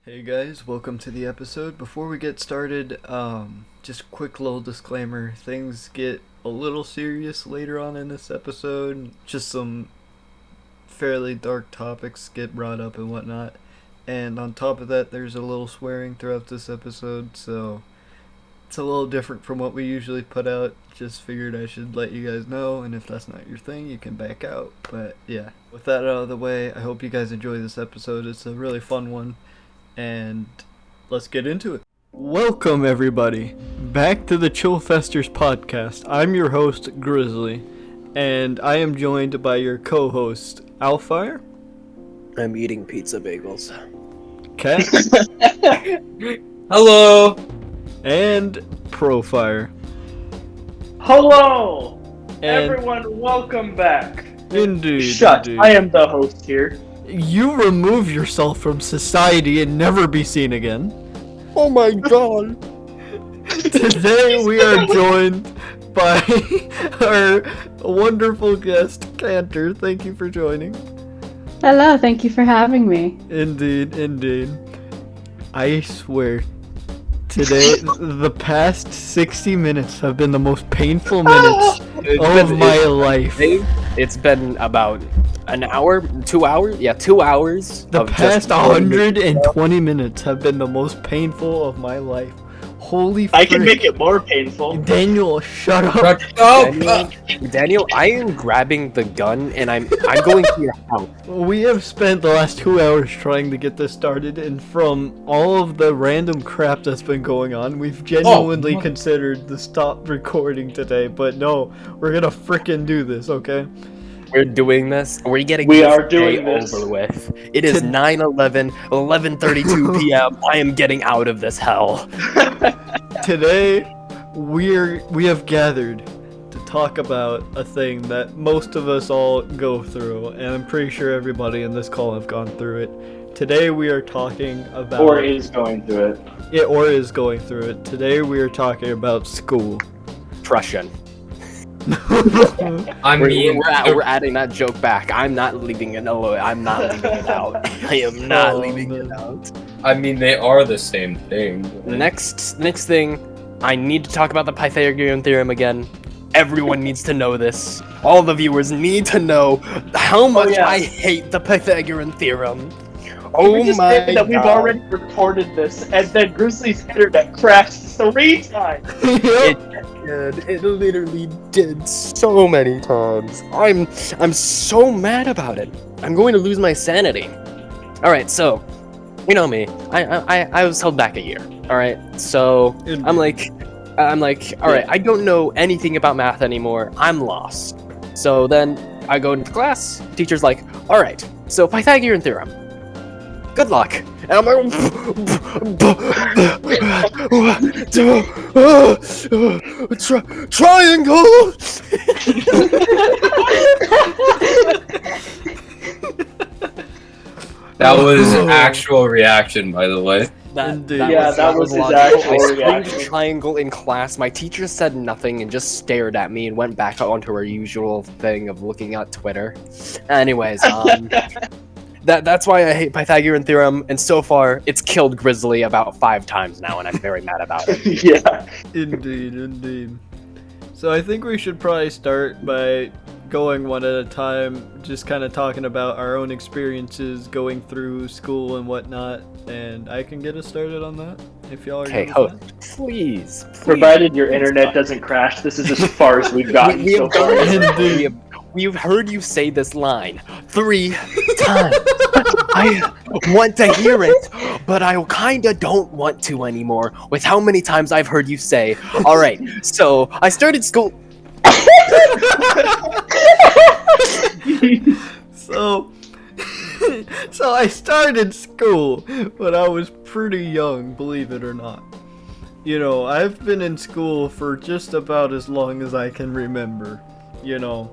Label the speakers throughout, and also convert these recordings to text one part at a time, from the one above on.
Speaker 1: Hey guys, welcome to the episode. Before we get started, just quick little disclaimer. Things get a little serious later on in this episode. Just some fairly dark topics get brought up and whatnot. And on top of that, there's a little swearing throughout this episode, so it's a little different from what we usually put out. Just figured I should let you guys know, and if that's not your thing, you can back out. But yeah, with that out of the way, I hope you guys enjoy this episode. It's a really fun one. And let's get into it. Welcome, everybody, back to the Chillfesters podcast. I'm your host, Grizzly, and I am joined by your co-host, Alfire.
Speaker 2: I'm eating pizza bagels.
Speaker 1: Cat.
Speaker 3: Hello.
Speaker 1: And Profire.
Speaker 4: Hello,
Speaker 1: And
Speaker 4: everyone. Welcome back.
Speaker 1: Indeed.
Speaker 4: Shut.
Speaker 1: Indeed.
Speaker 4: I am the host here.
Speaker 1: You remove yourself from society and never be seen again.
Speaker 2: Oh my god.
Speaker 1: Today we are joined by our wonderful guest, Cantor. Thank you for joining.
Speaker 5: Hello, thank you for having me.
Speaker 1: Indeed, indeed. I swear, today, the past 60 minutes have been the most painful minutes of my life.
Speaker 2: It's been about an hour, 2 hours? Yeah, 2 hours.
Speaker 1: The past 120 minutes have been the most painful of my life. Holy
Speaker 4: I can
Speaker 1: frick.
Speaker 4: make it more painful.
Speaker 1: Daniel, shut up.
Speaker 2: Daniel, I am grabbing the gun and I'm going to your house.
Speaker 1: We have spent the last 2 hours trying to get this started, and from all of the random crap that's been going on, we've genuinely considered to stop recording today, but no, we're gonna frickin' do this, okay?
Speaker 2: We're doing this. We're getting
Speaker 4: We
Speaker 2: this
Speaker 4: are doing
Speaker 2: day
Speaker 4: this.
Speaker 2: over with. It is 9/11, 11:32 p.m. I am getting out of this hell.
Speaker 1: Today, we have gathered to talk about a thing that most of us all go through, and I'm pretty sure everybody in this call have gone through it. Today we are talking about...
Speaker 4: Or is going through it.
Speaker 1: Yeah, or is going through it. Today we are talking about school.
Speaker 2: Prussian.
Speaker 3: We're
Speaker 2: We're adding that joke back. I'm not leaving it alone. I'm not leaving it out. I am not leaving it out.
Speaker 3: I mean, they are the same thing.
Speaker 2: Next thing, I need to talk about the Pythagorean theorem again. Everyone needs to know this. All the viewers need to know how much
Speaker 4: yeah.
Speaker 2: I hate the Pythagorean theorem.
Speaker 4: We
Speaker 2: Oh
Speaker 4: just
Speaker 2: my
Speaker 4: said that we've
Speaker 2: god.
Speaker 4: already recorded this, and then Grizzly's internet crashed 3 times.
Speaker 2: It literally did so many times. I'm so mad about it. I'm going to lose my sanity. All right, so you know me. I was held back a year. All right, so I'm like, all right. I don't know anything about math anymore. I'm lost. So then I go into class. Teacher's like, all right. So Pythagorean theorem. Good luck. And I'm like, triangle.
Speaker 3: That was actual reaction, by the way.
Speaker 1: Indeed.
Speaker 4: Yeah, that was his
Speaker 2: logical.
Speaker 4: actual
Speaker 2: I screamed
Speaker 4: reaction.
Speaker 2: triangle in class. My teacher said nothing and just stared at me and went back onto her usual thing of looking at Twitter. Anyways, that's why I hate Pythagorean theorem, and so far it's killed Grizzly about 5 times now, and I'm very mad about it.
Speaker 4: Yeah.
Speaker 1: Indeed, indeed. So I think we should probably start by going one at a time, just kind of talking about our own experiences going through school and whatnot, and I can get us started on that, if y'all are
Speaker 2: Okay,
Speaker 1: good with
Speaker 2: host,
Speaker 1: that.
Speaker 2: please.
Speaker 4: Provided your internet doesn't crash, this is as far as we've gotten
Speaker 2: We
Speaker 4: so
Speaker 2: have
Speaker 4: far.
Speaker 2: done we've heard you say this line 3 times. I want to hear it, but I kinda don't want to anymore with how many times I've heard you say, alright, so I started school.
Speaker 1: So, so I started school when I was pretty young, believe it or not. You know, I've been in school for just about as long as I can remember, you know.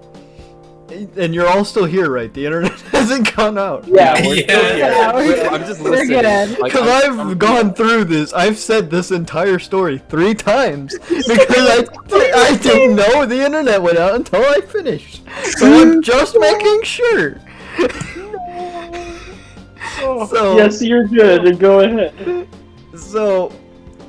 Speaker 1: And you're all still here, right? The internet hasn't gone out.
Speaker 4: Yeah, we're still here.
Speaker 5: Yeah,
Speaker 2: I'm just
Speaker 5: we're
Speaker 2: listening.
Speaker 5: good.
Speaker 2: Like,
Speaker 1: Because
Speaker 2: I'm-
Speaker 1: I've gone through this. I've said this entire story 3 times. Because I didn't know the internet went out until I finished. So I'm just making sure. So
Speaker 4: Yes, you're good. Go ahead.
Speaker 1: So,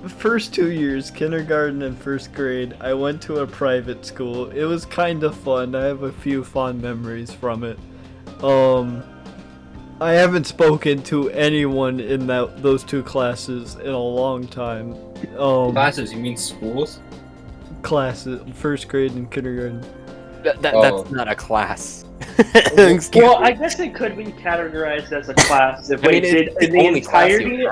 Speaker 1: the first 2 years, kindergarten and first grade, I went to a private school. It was kind of fun. I have a few fond memories from it. I haven't spoken to anyone in those two classes in a long time.
Speaker 3: Classes, you mean schools?
Speaker 1: Classes, first grade and kindergarten.
Speaker 2: That's not a class.
Speaker 4: Well, I guess it could be categorized as a class if we did the entirety.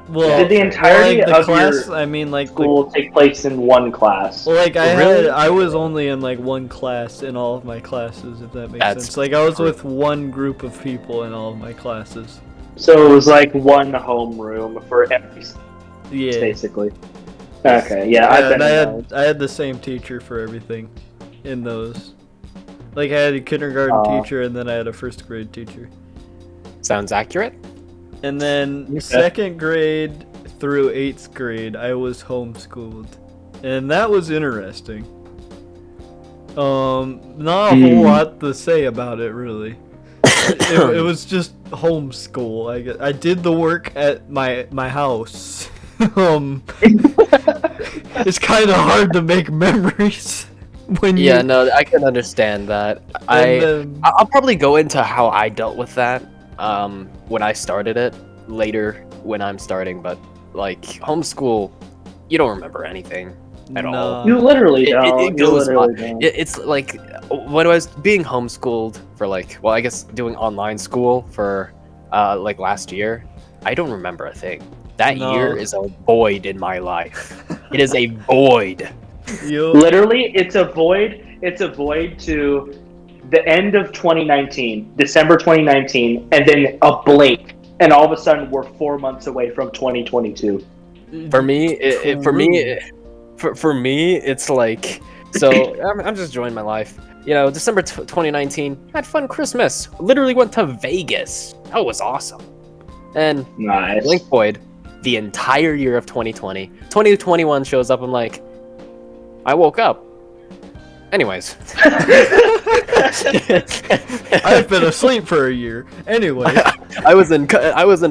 Speaker 1: Well,
Speaker 4: Did the entirety
Speaker 1: like the
Speaker 4: of
Speaker 1: class,
Speaker 4: your
Speaker 1: I mean, like
Speaker 4: school take place in one class?
Speaker 1: Well, like
Speaker 2: Really?
Speaker 1: I was only in like one class in all of my classes, if that makes
Speaker 2: That's
Speaker 1: sense. Like I was with one group of people in all of my classes.
Speaker 4: So it was like one homeroom for every
Speaker 1: Yeah.
Speaker 4: basically. Okay, yeah, I've been in those.
Speaker 1: I had the same teacher for everything in those. Like I had a kindergarten teacher and then I had a first grade teacher.
Speaker 2: Sounds accurate.
Speaker 1: And then second grade through 8th grade, I was homeschooled. And that was interesting. Not a whole lot to say about it, really. It was just homeschool. I did the work at my house. It's kind of hard to make memories when you...
Speaker 2: Yeah, no, I can understand that. I'll probably go into how I dealt with that when I started it later when I'm starting, but like homeschool, you don't remember anything at all.
Speaker 4: You literally don't.
Speaker 2: It goes
Speaker 4: you literally don't.
Speaker 2: It's like when I was being homeschooled for like, well, I guess doing online school for like last year, I don't remember a thing. That year is a void in my life. It is a void.
Speaker 4: Literally, it's a void. It's a void to the end of 2019, December 2019, and then a blink, and all of a sudden we're 4 months away from 2022.
Speaker 2: For me, for me, it's like, so I'm just enjoying my life. You know, December 2019, had fun Christmas. Literally went to Vegas. That was awesome. And
Speaker 4: Nice.
Speaker 2: blink void, the entire year of 2020. 2021 shows up. I'm like, I woke up. Anyways.
Speaker 1: I've been asleep for a year. Anyway.
Speaker 2: I was in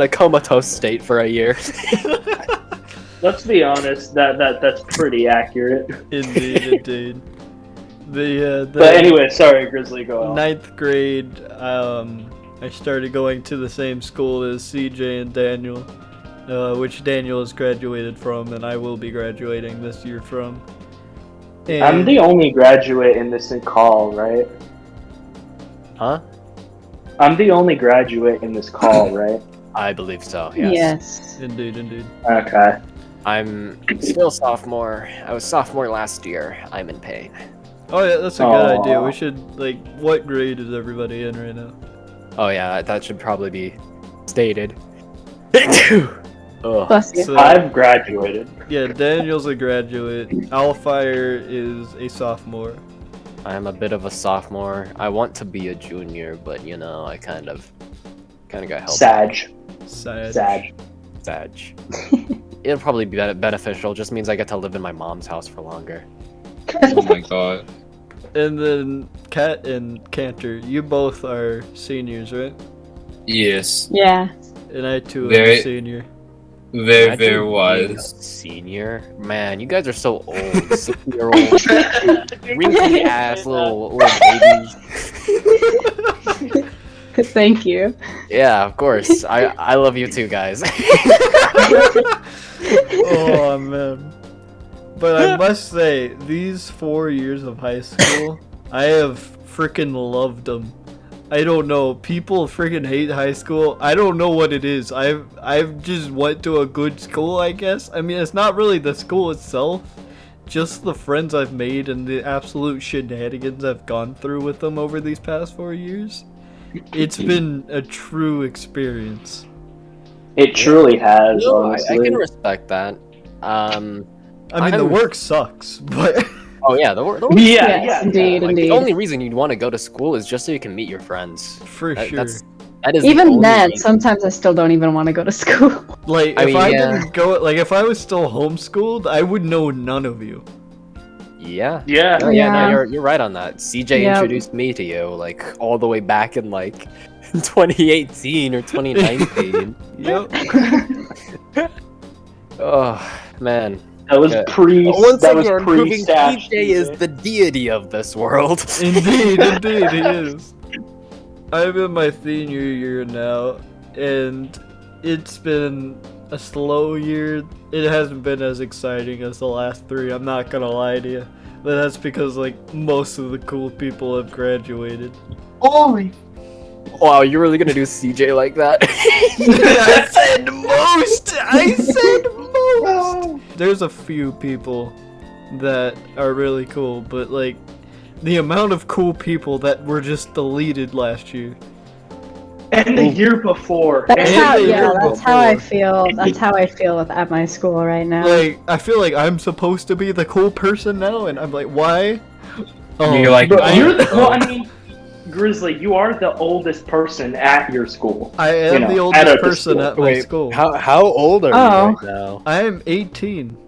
Speaker 2: a comatose state for a year.
Speaker 4: Let's be honest. That's pretty accurate.
Speaker 1: Indeed. The
Speaker 4: But anyway, sorry, Grizzly, go on.
Speaker 1: 9th grade, I started going to the same school as CJ and Daniel, which Daniel has graduated from, and I will be graduating this year from. And
Speaker 4: I'm the only graduate in this call, right?
Speaker 2: Huh?
Speaker 4: I'm the only graduate in this call, right?
Speaker 2: I believe so, yes.
Speaker 5: Yes.
Speaker 1: Indeed.
Speaker 4: Okay.
Speaker 2: I'm still sophomore. I was sophomore last year. I'm in pain.
Speaker 1: Oh yeah, that's a good idea. We should, like, what grade is everybody in right now?
Speaker 2: Oh yeah, that should probably be stated. Ugh.
Speaker 5: Bless you.
Speaker 1: So,
Speaker 4: I've graduated.
Speaker 1: yeah, Daniel's a graduate. Alfire is a sophomore.
Speaker 2: I'm a bit of a sophomore. I want to be a junior, but you know, I kind of got help.
Speaker 4: Sag.
Speaker 1: Sad.
Speaker 2: Sag. It'll probably be beneficial. Just means I get to live in my mom's house for longer.
Speaker 3: Oh my god.
Speaker 1: And then Kat and Cantor, you both are seniors, right?
Speaker 3: Yes.
Speaker 5: Yeah.
Speaker 1: And I too am
Speaker 3: Very-
Speaker 1: a senior.
Speaker 3: Very
Speaker 2: Imagine being a
Speaker 3: wise.
Speaker 2: Senior? Man, you guys are so old. 60-year-old. Wrinkly ass little babies.
Speaker 5: Thank you.
Speaker 2: Yeah, of course. I love you too, guys.
Speaker 1: Oh man. But I must say, these 4 years of high school, I have freaking loved them. I don't know. People freaking hate high school. I don't know what it is. I've just went to a good school, I guess. I mean, it's not really the school itself, just the friends I've made and the absolute shenanigans I've gone through with them over these past 4 years. It's been a true experience.
Speaker 4: It truly has.
Speaker 2: No, I
Speaker 4: honestly.
Speaker 2: can respect that.
Speaker 1: I mean, the
Speaker 2: I'm-
Speaker 1: work sucks, but
Speaker 2: Oh yeah, the word.
Speaker 4: Yeah,
Speaker 5: Yes, indeed,
Speaker 2: Like,
Speaker 5: indeed.
Speaker 2: the only reason you'd want to go to school is just so you can meet your friends.
Speaker 1: for sure.
Speaker 2: That is the
Speaker 5: Even
Speaker 2: only
Speaker 5: then,
Speaker 2: reason.
Speaker 5: sometimes I still don't even want to go to school.
Speaker 1: Like,
Speaker 2: I
Speaker 1: if
Speaker 2: mean,
Speaker 1: I
Speaker 2: yeah.
Speaker 1: didn't go, like, if I was still homeschooled, I would know none of you.
Speaker 2: Yeah.
Speaker 4: Yeah.
Speaker 2: No, yeah, no,
Speaker 5: Yeah.
Speaker 2: you're right on that. CJ
Speaker 5: Yeah.
Speaker 2: introduced me to you, like all the way back in like 2018 or 2019.
Speaker 1: Yep.
Speaker 2: Oh man.
Speaker 4: That was
Speaker 2: Yeah.
Speaker 4: pre.
Speaker 2: Once
Speaker 4: That was
Speaker 2: again,
Speaker 4: pre.
Speaker 2: proving TJ is the deity of this world.
Speaker 1: Indeed, he is. I'm in my senior year now, and it's been a slow year. It hasn't been as exciting as the last 3, I'm not gonna lie to you. But that's because, like, most of the cool people have graduated.
Speaker 4: Holy.
Speaker 2: Wow, you're really gonna do CJ like that?
Speaker 1: I said most! I said most! There's a few people that are really cool, but, like, the amount of cool people that were just deleted last year.
Speaker 4: And the year before.
Speaker 5: That's
Speaker 1: And
Speaker 5: how,
Speaker 1: the
Speaker 5: yeah,
Speaker 1: year
Speaker 5: that's how I
Speaker 1: before.
Speaker 5: feel. That's how I feel at my school right now.
Speaker 1: Like, I feel like I'm supposed to be the cool person now, and I'm like, why? Oh,
Speaker 3: You're like,
Speaker 4: Bro, you're the. Well, I mean, Grizzly, you are the oldest person at your school.
Speaker 1: I am
Speaker 4: you know,
Speaker 1: the
Speaker 4: at
Speaker 1: oldest
Speaker 4: the
Speaker 1: person
Speaker 4: school.
Speaker 1: at my
Speaker 2: Wait,
Speaker 1: school.
Speaker 2: how old are
Speaker 5: Oh.
Speaker 2: you right now?
Speaker 1: I am 18.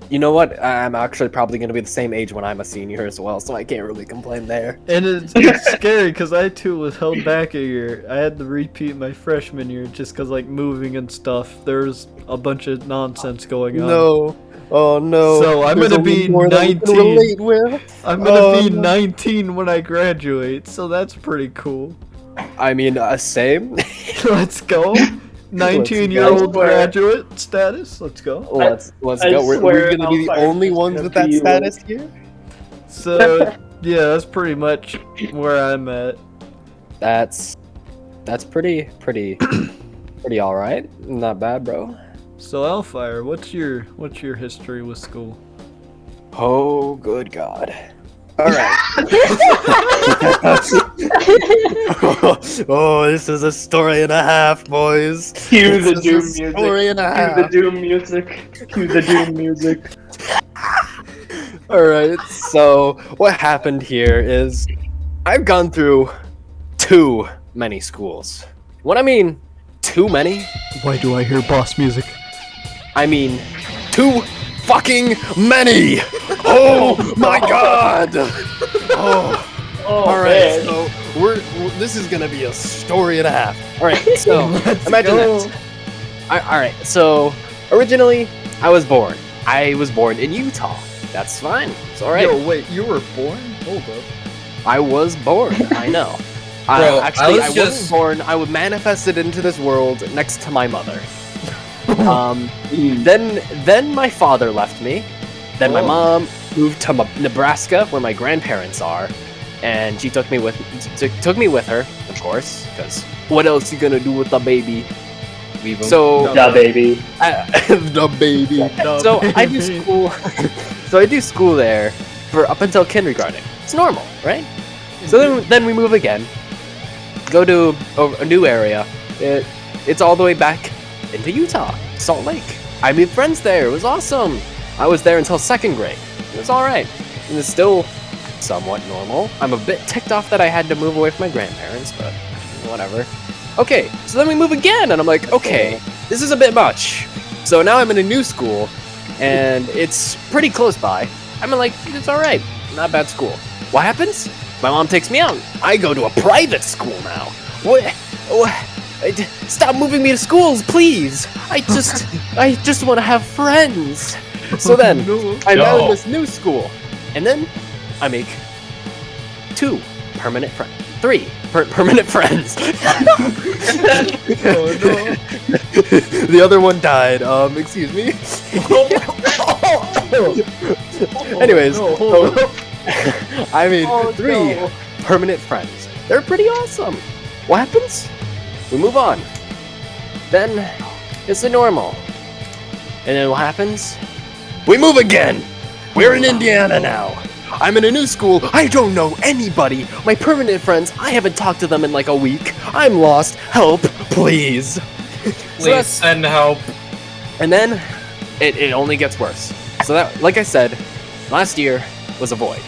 Speaker 2: You know what? I'm actually probably gonna be the same age when I'm a senior as well, so I can't really complain there.
Speaker 1: And it's scary because I too was held back a year. I had to repeat my freshman year just because, like, moving and stuff. There's a bunch of nonsense going on.
Speaker 2: No. Oh no.
Speaker 1: So I'm
Speaker 2: There's
Speaker 1: gonna
Speaker 2: only
Speaker 1: be
Speaker 2: more that we can
Speaker 1: 19.
Speaker 2: relate with.
Speaker 1: I'm gonna be
Speaker 2: no.
Speaker 1: 19 when I graduate, so that's pretty cool.
Speaker 2: I mean, same.
Speaker 1: Let's go. 19-year-old graduate status. Let's go.
Speaker 2: Let's
Speaker 4: I
Speaker 2: go. We're
Speaker 4: swear
Speaker 2: gonna be the
Speaker 4: Hellfire's
Speaker 2: only
Speaker 4: just
Speaker 2: ones
Speaker 4: gonna
Speaker 2: with that
Speaker 4: be
Speaker 2: status here.
Speaker 1: So yeah, that's pretty much where I'm at.
Speaker 2: That's pretty all right. Not bad, bro.
Speaker 1: So Hellfire, what's your history with school?
Speaker 2: Oh, good God. All right. Oh, this is a story and a half, boys.
Speaker 4: Cue the
Speaker 2: This
Speaker 4: doom
Speaker 2: is a
Speaker 4: music.
Speaker 2: story and a
Speaker 4: Cue the
Speaker 2: half.
Speaker 4: doom music. Cue the doom music.
Speaker 2: All right. So what happened here is I've gone through too many schools. What I mean, too many?
Speaker 1: Why do I hear boss music?
Speaker 2: I mean, too fucking many. Oh my God. Oh.
Speaker 4: Oh,
Speaker 2: All right,
Speaker 4: man.
Speaker 2: so this is gonna be a story and a half. All right, so
Speaker 1: Let's
Speaker 2: imagine
Speaker 1: go.
Speaker 2: this. All right, so originally I was born in Utah. That's fine. It's all right.
Speaker 1: Yo, wait, you were born? Hold up.
Speaker 2: I was born. I know.
Speaker 3: Bro,
Speaker 2: Actually, I
Speaker 3: was
Speaker 2: wasn't
Speaker 3: just-
Speaker 2: born. I was manifested into this world next to my mother. Then my father left me. Then my
Speaker 1: Oh.
Speaker 2: mom moved to Nebraska, where my grandparents are, and she took me with her, of course, because what else you gonna do with the baby?
Speaker 3: Leave him.
Speaker 2: So
Speaker 4: Yeah, baby.
Speaker 2: the baby. So I do school. So I do school there for up until kindergarten. It's normal, right? So then we move again. Go to a new area. It's all the way back into Utah, Salt Lake. I made friends there. It was awesome. I was there until 2nd grade. It was all right. And it's still somewhat normal. I'm a bit ticked off that I had to move away from my grandparents, but whatever. Okay, so then we move again, and I'm like, okay, this is a bit much. So now I'm in a new school, and it's pretty close by. I'm like, it's all right, not bad school. What happens? My mom takes me out. I go to a private school now. What? Stop moving me to schools, please. I just want to have friends. So then, I'm now in this new school, and then I make 2 permanent friends. 3 permanent friends.
Speaker 1: Oh no.
Speaker 2: The other one died. Excuse me. Anyways,
Speaker 1: Oh, no,
Speaker 2: so
Speaker 1: hold up.
Speaker 2: I made
Speaker 4: Oh,
Speaker 2: 3
Speaker 4: no.
Speaker 2: permanent friends. They're pretty awesome. What happens? We move on. Then it's the normal. And then what happens? We move again. We're in Indiana now. I'm in a new school. I don't know anybody. My permanent friends, I haven't talked to them in like a week. I'm lost. Help, please.
Speaker 3: Please send help.
Speaker 2: And then it only gets worse. So that, like I said, last year was a void.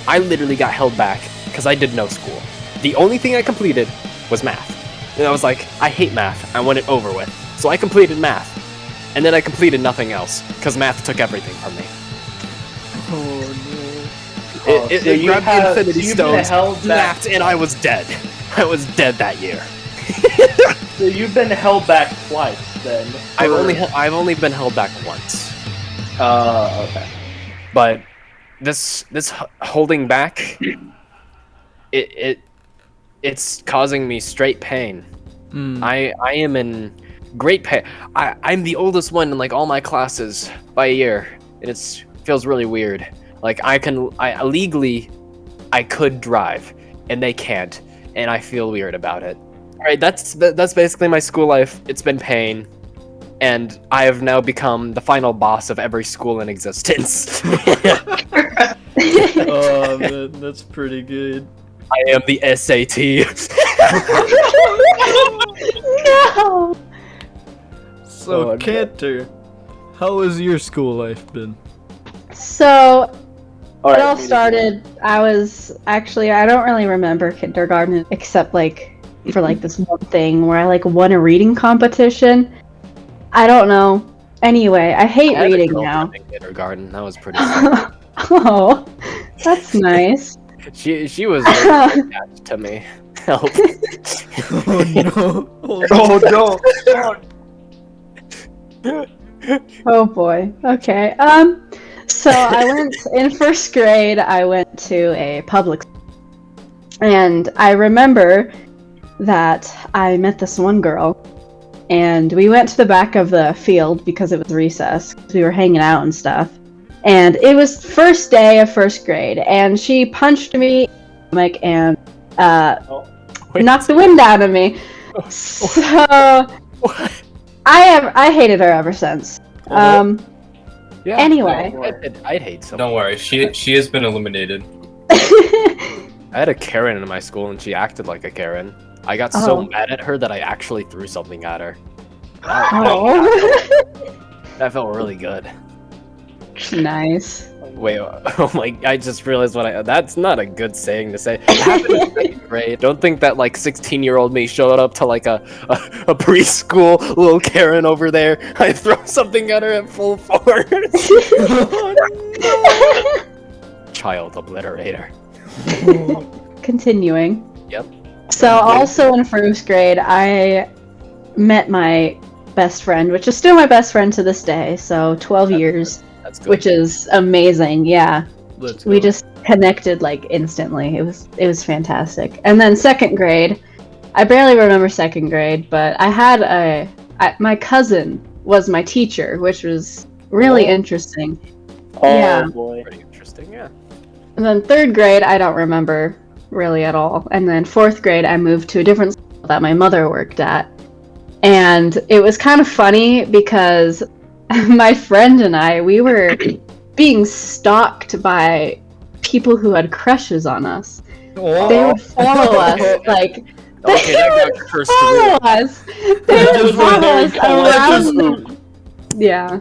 Speaker 2: I literally got held back because I did no school. The only thing I completed was math. And I was like, I hate math. I want it over with. So I completed math. And then I completed nothing else because math took everything from me.
Speaker 1: Oh
Speaker 2: It grabbed the Infinity
Speaker 4: you've been
Speaker 2: Stones,
Speaker 4: held back.
Speaker 2: snapped, and I was dead. I was dead that year.
Speaker 4: So you've been held back twice, then.
Speaker 2: I've only been held back once.
Speaker 4: Okay.
Speaker 2: But this holding back, it's causing me straight pain. I am in great pain. I'm the oldest one in like all my classes by a year, and it feels really weird. Like I legally could drive, and they can't, and I feel weird about it. All right, that's basically my school life. It's been pain, and I have now become the final boss of every school in existence.
Speaker 1: Oh man, that's pretty good.
Speaker 2: I am the SAT.
Speaker 5: No.
Speaker 1: So, Cantor, how has your school life been?
Speaker 5: So
Speaker 4: All
Speaker 5: it all started. I don't really remember kindergarten except like for like this one thing where I like won a reading competition. I don't know. Anyway, I hate reading now.
Speaker 2: In kindergarten, that was pretty fun.
Speaker 5: Oh, that's nice.
Speaker 2: She was really attached to me. Help.
Speaker 1: Oh no!
Speaker 4: Oh no!
Speaker 5: Oh boy. Okay. So I went in first grade. I went to a public, and I remember that I met this one girl, and we went to the back of the field because it was recess. We were hanging out and stuff, and it was first day of first grade, and she punched me in the stomach and knocked the wind out of me. So I hated her ever since.
Speaker 2: Yeah.
Speaker 5: Anyway.
Speaker 2: I'd hate someone.
Speaker 3: Don't worry, she has been eliminated.
Speaker 2: I had a Karen in my school, and she acted like a Karen. I got so
Speaker 5: Oh.
Speaker 2: mad at her that I actually threw something at her.
Speaker 5: Oh.
Speaker 2: That felt really good.
Speaker 5: Nice.
Speaker 2: Wait, oh my, I just realized that's not a good saying to say. It happened in second grade. Don't think that like 16-year-old me showed up to like a preschool little Karen over there. I throw something at her at full force. Child obliterator.
Speaker 5: Continuing.
Speaker 2: Yep.
Speaker 5: So also in first grade, I met my best friend, which is still my best friend to this day. So 12 years,
Speaker 2: That's good.
Speaker 5: which is amazing. Yeah,
Speaker 1: Let's
Speaker 5: we
Speaker 1: go.
Speaker 5: just connected like instantly. It was fantastic. And then second grade, I barely remember second grade, but I had my cousin was my teacher, which was really interesting.
Speaker 4: Oh
Speaker 5: Yeah.
Speaker 4: boy.
Speaker 2: Pretty interesting, yeah.
Speaker 5: And then third grade, I don't remember really at all. And then fourth grade, I moved to a different school that my mother worked at. And it was kind of funny because my friend and I, we were being stalked by people who had crushes on us. They would follow us, like,
Speaker 2: Okay, that got cursed
Speaker 5: follow
Speaker 2: through.
Speaker 5: us. They would follow us around. Yeah.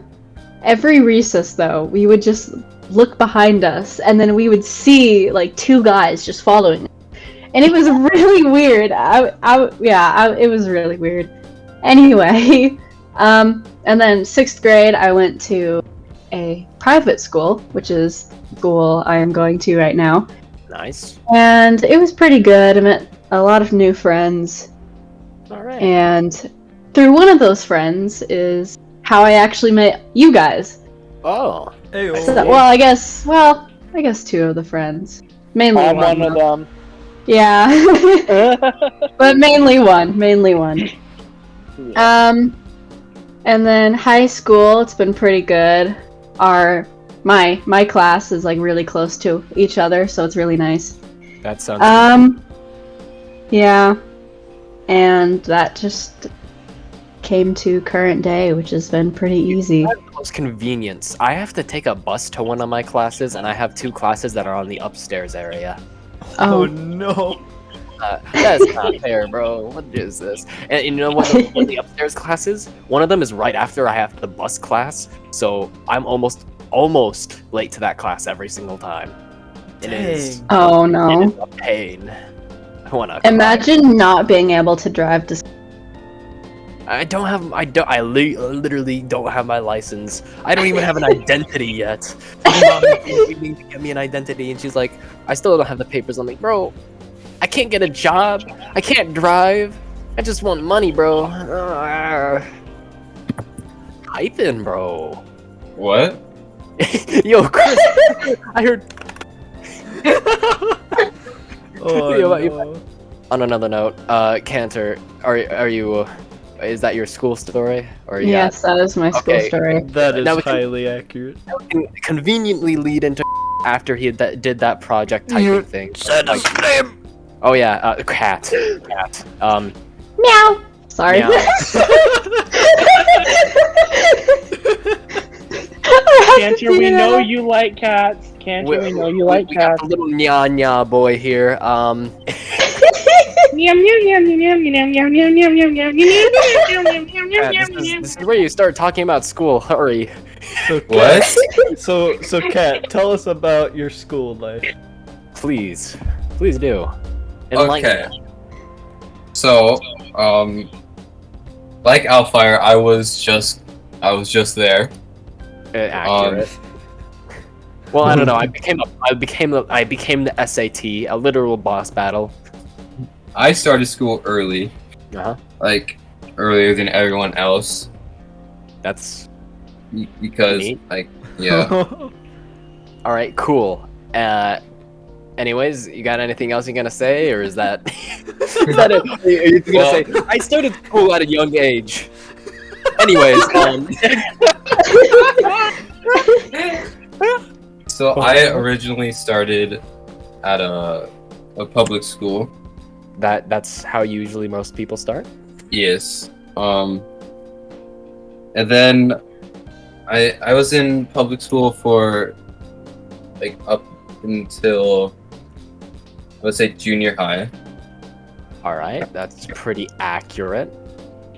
Speaker 5: Every recess, though, we would just look behind us, and then we would see like two guys just following us. And it was really weird. It was really weird. Anyway, and then sixth grade, I went to a private school, which is the school I am going to right now.
Speaker 2: Nice.
Speaker 5: And it was pretty good. I met a lot of new friends.
Speaker 2: Alright.
Speaker 5: And through one of those friends is how I actually met you guys.
Speaker 2: Oh.
Speaker 1: Hey,
Speaker 5: So, I guess two of the friends. Mainly
Speaker 4: I'm
Speaker 5: one.
Speaker 4: one of
Speaker 5: though.
Speaker 4: them.
Speaker 5: Yeah. But mainly one. And then high school, it's been pretty good. My class is like really close to each other, so it's really nice.
Speaker 2: That sounds
Speaker 5: Yeah. And that just came to current day, which has been pretty easy.
Speaker 2: most convenience. I have to take a bus to one of my classes, and I have two classes that are on the upstairs area.
Speaker 1: Oh
Speaker 5: Oh,
Speaker 1: no.
Speaker 2: That's not fair, bro. What is this? And you know what? One of the upstairs classes, one of them is right after I have the bus class, so I'm almost late to that class every single time. It is.
Speaker 1: Dang.
Speaker 5: oh
Speaker 2: It
Speaker 5: no.
Speaker 2: is a pain. I wanna.
Speaker 5: Imagine not being able to drive to.
Speaker 2: I literally don't have my license. I don't even have an identity yet. My mom is waiting to get me an identity, and she's like, I still don't have the papers. I'm like, bro, I can't get a job. I can't drive. I just want money, bro. Type in, bro.
Speaker 3: What?
Speaker 2: Yo, Chris, I heard.
Speaker 1: Oh,
Speaker 2: Yo,
Speaker 1: no.
Speaker 2: On another note, Cantor, are you? Is that your school story? Or
Speaker 5: Yes, that is my school
Speaker 2: Okay.
Speaker 5: story.
Speaker 1: That is
Speaker 2: Now we can-
Speaker 1: highly accurate.
Speaker 2: Can conveniently lead into after he did that project typing thing. Like- Oh yeah, cat.
Speaker 5: Meow. Sorry.
Speaker 2: Meow.
Speaker 4: Cantor, we know you like cats. Cantor, we know you like
Speaker 2: We got
Speaker 4: cats.
Speaker 2: the little nya boy here.
Speaker 4: Meow, meow, meow, meow, meow, meow, meow, meow, meow, meow, meow,
Speaker 2: Cat, this is where you start talking about school. Hurry.
Speaker 1: So,
Speaker 3: What?
Speaker 1: So Kat, tell us about your school life.
Speaker 2: Please do. Enlighten
Speaker 3: Okay. So, like Alfire, I was just there.
Speaker 2: accurate. Well, I don't know. I became the SAT, a literal boss battle.
Speaker 3: I started school early,
Speaker 2: Uh huh.
Speaker 3: like earlier than everyone else,
Speaker 2: That's
Speaker 3: because
Speaker 2: Neat.
Speaker 3: like yeah.
Speaker 2: all right. Cool. Anyways, you got anything else you're gonna say, or is that is that it? Are you gonna
Speaker 3: Well-
Speaker 2: say I started school at a young age? Anyways,
Speaker 3: So I originally started at a public school.
Speaker 2: that's how usually most people start.
Speaker 3: Yes. And then I was in public school for like up until let's say junior high.
Speaker 2: All right, that's pretty accurate.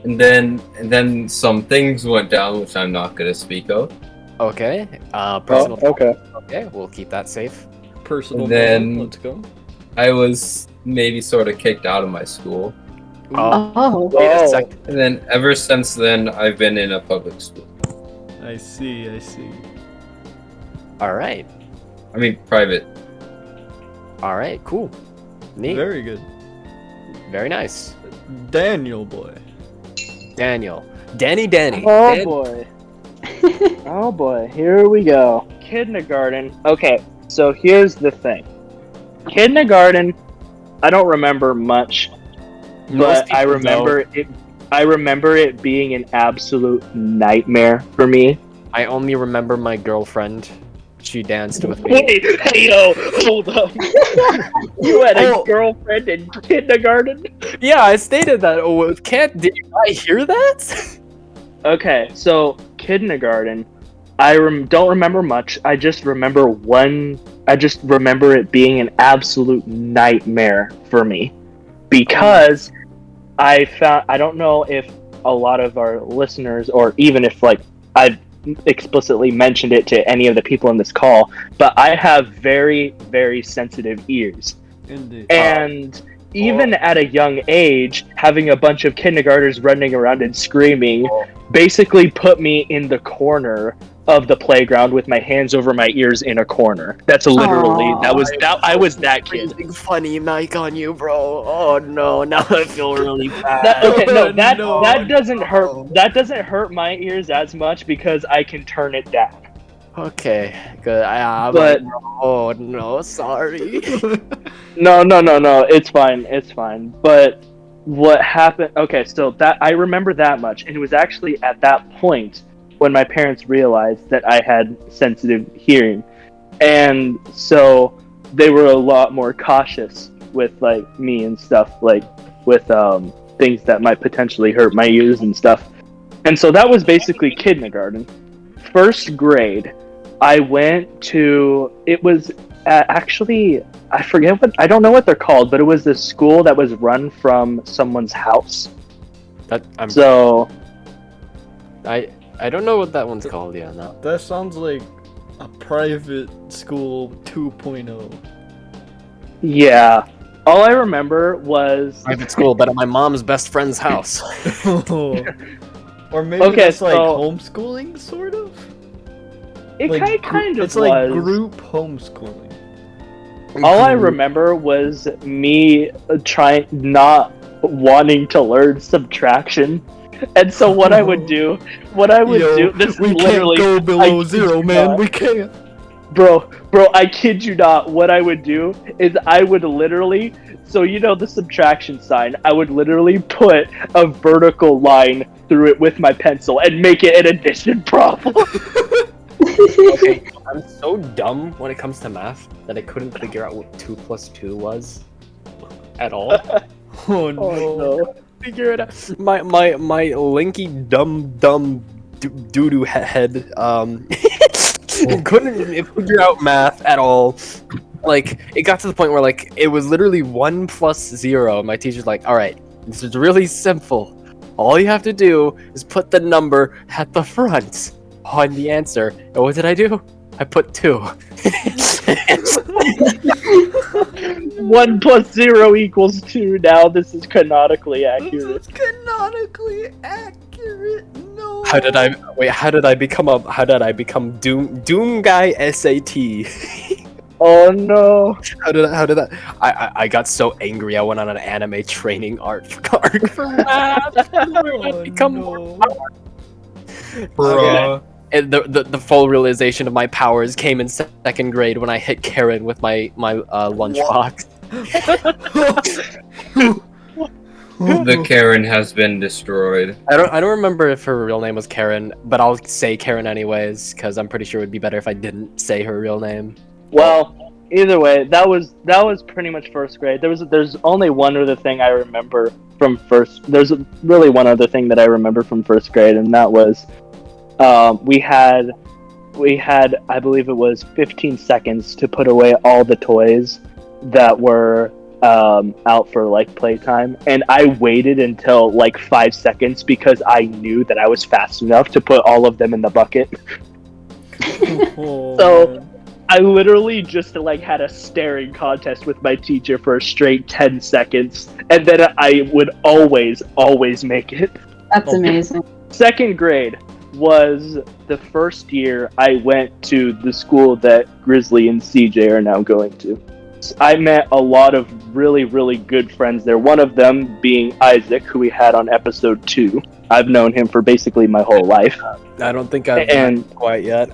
Speaker 3: And then some things went down which I'm not gonna speak of.
Speaker 2: Okay. Personal.
Speaker 4: okay.
Speaker 2: Okay, we'll keep that safe.
Speaker 1: Personal.
Speaker 3: And then-
Speaker 1: moment, let's go.
Speaker 3: I was maybe sort of kicked out of my school.
Speaker 5: Oh.
Speaker 2: Wait a second.
Speaker 3: And then ever since then I've been in a public school.
Speaker 1: I see.
Speaker 2: All right.
Speaker 3: I mean private.
Speaker 2: All right. Cool. Neat.
Speaker 1: Very good.
Speaker 2: Very nice.
Speaker 1: Daniel boy.
Speaker 2: Daniel. Danny.
Speaker 4: Oh boy. Oh boy, here we go. Kindergarten. Okay, so here's the thing. Kindergarten, I don't remember much, but I remember it. I remember it being an absolute nightmare for me.
Speaker 2: I only remember my girlfriend. She danced with me.
Speaker 4: Hey, yo, hold up. You had a
Speaker 2: Oh.
Speaker 4: girlfriend in kindergarten?
Speaker 2: Yeah, I stated that. Oh, can't. Did you not hear that?
Speaker 4: Okay, so kindergarten, I don't remember much. I just remember it being an absolute nightmare for me because I don't know if a lot of our listeners, or even if like I've explicitly mentioned it to any of the people in this call, but I have very, very sensitive ears.
Speaker 1: Indeed.
Speaker 4: And even at a young age, having a bunch of kindergartners running around and screaming basically put me in the corner of the playground with my hands over my ears in a corner. That's literally
Speaker 5: Aw.
Speaker 4: I was that kid.
Speaker 2: Freezing funny mic on you, bro. Oh no, now I feel really bad.
Speaker 4: That doesn't hurt. That doesn't hurt my ears as much because I can turn it down.
Speaker 2: Okay, good.
Speaker 4: But-
Speaker 2: oh no, sorry.
Speaker 4: No. It's fine. But what happened? Okay, so that I remember that much, and it was actually at that point when my parents realized that I had sensitive hearing, and so they were a lot more cautious with like me and stuff, like with things that might potentially hurt my ears and stuff. And so that was basically kindergarten. First grade, I went to. It was actually. I forget I don't know what they're called, but it was this school that was run from someone's house. So
Speaker 2: I don't know what that one's called. Yeah, no.
Speaker 1: That sounds like a private school 2.0.
Speaker 4: yeah, All I remember was
Speaker 2: Private school, but at my mom's best friend's house.
Speaker 1: Or maybe
Speaker 4: Okay,
Speaker 1: that's like
Speaker 4: so-
Speaker 1: homeschooling, sort of.
Speaker 4: it.
Speaker 1: Like,
Speaker 4: Kind of
Speaker 1: it's
Speaker 4: was.
Speaker 1: like group homeschooling.
Speaker 4: All I remember was me not wanting to learn subtraction, and so what I would do, this
Speaker 1: we
Speaker 4: is literally
Speaker 1: can't go below
Speaker 4: I kid
Speaker 1: zero,
Speaker 4: you
Speaker 1: man.
Speaker 4: not.
Speaker 1: We can't.
Speaker 4: Bro, I kid you not. What I would do is I would literally, so you know the subtraction sign, I would literally put a vertical line through it with my pencil and make it an addition problem.
Speaker 2: Okay, I'm so dumb when it comes to math that I couldn't figure out what 2 plus 2 was at all.
Speaker 1: Oh no.
Speaker 4: Oh no.
Speaker 2: Figure it out. My linky dumb doo doo head couldn't figure out math at all. Like, it got to the point where like it was literally 1 plus 0. My teacher's like, "All right, this is really simple. All you have to do is put the number at the front on the answer." And what did I do? I put 2.
Speaker 4: 1 plus 0 equals 2. Now this is canonically accurate.
Speaker 1: This is canonically accurate. No.
Speaker 2: How did I become Doom Guy SAT?
Speaker 4: Oh no.
Speaker 2: How did that? I got so angry. I went on an anime training arc for math.
Speaker 1: Oh,
Speaker 2: become
Speaker 1: no.
Speaker 3: Bruh.
Speaker 2: And the full realization of my powers came in second grade when I hit Karen with my lunchbox.
Speaker 3: The Karen has been destroyed.
Speaker 2: I don't remember if her real name was Karen, but I'll say Karen anyways because I'm pretty sure it would be better if I didn't say her real name.
Speaker 4: Well, either way, that was pretty much first grade. There's only one other thing I remember from first. There's really one other thing that I remember from first grade, and that was we had I believe it was 15 seconds to put away all the toys that were out for like playtime, and I waited until like 5 seconds because I knew that I was fast enough to put all of them in the bucket.
Speaker 1: Oh,
Speaker 4: So-
Speaker 1: man.
Speaker 4: I literally just like had a staring contest with my teacher for a straight 10 seconds, and then I would always make it.
Speaker 5: That's amazing.
Speaker 4: Second grade was the first year I went to the school that Grizzly and CJ are now going to. I met a lot of really, really good friends there. One of them being Isaac, who we had on episode 2. I've known him for basically my whole life.
Speaker 2: I don't think I've
Speaker 4: And-
Speaker 2: quite yet.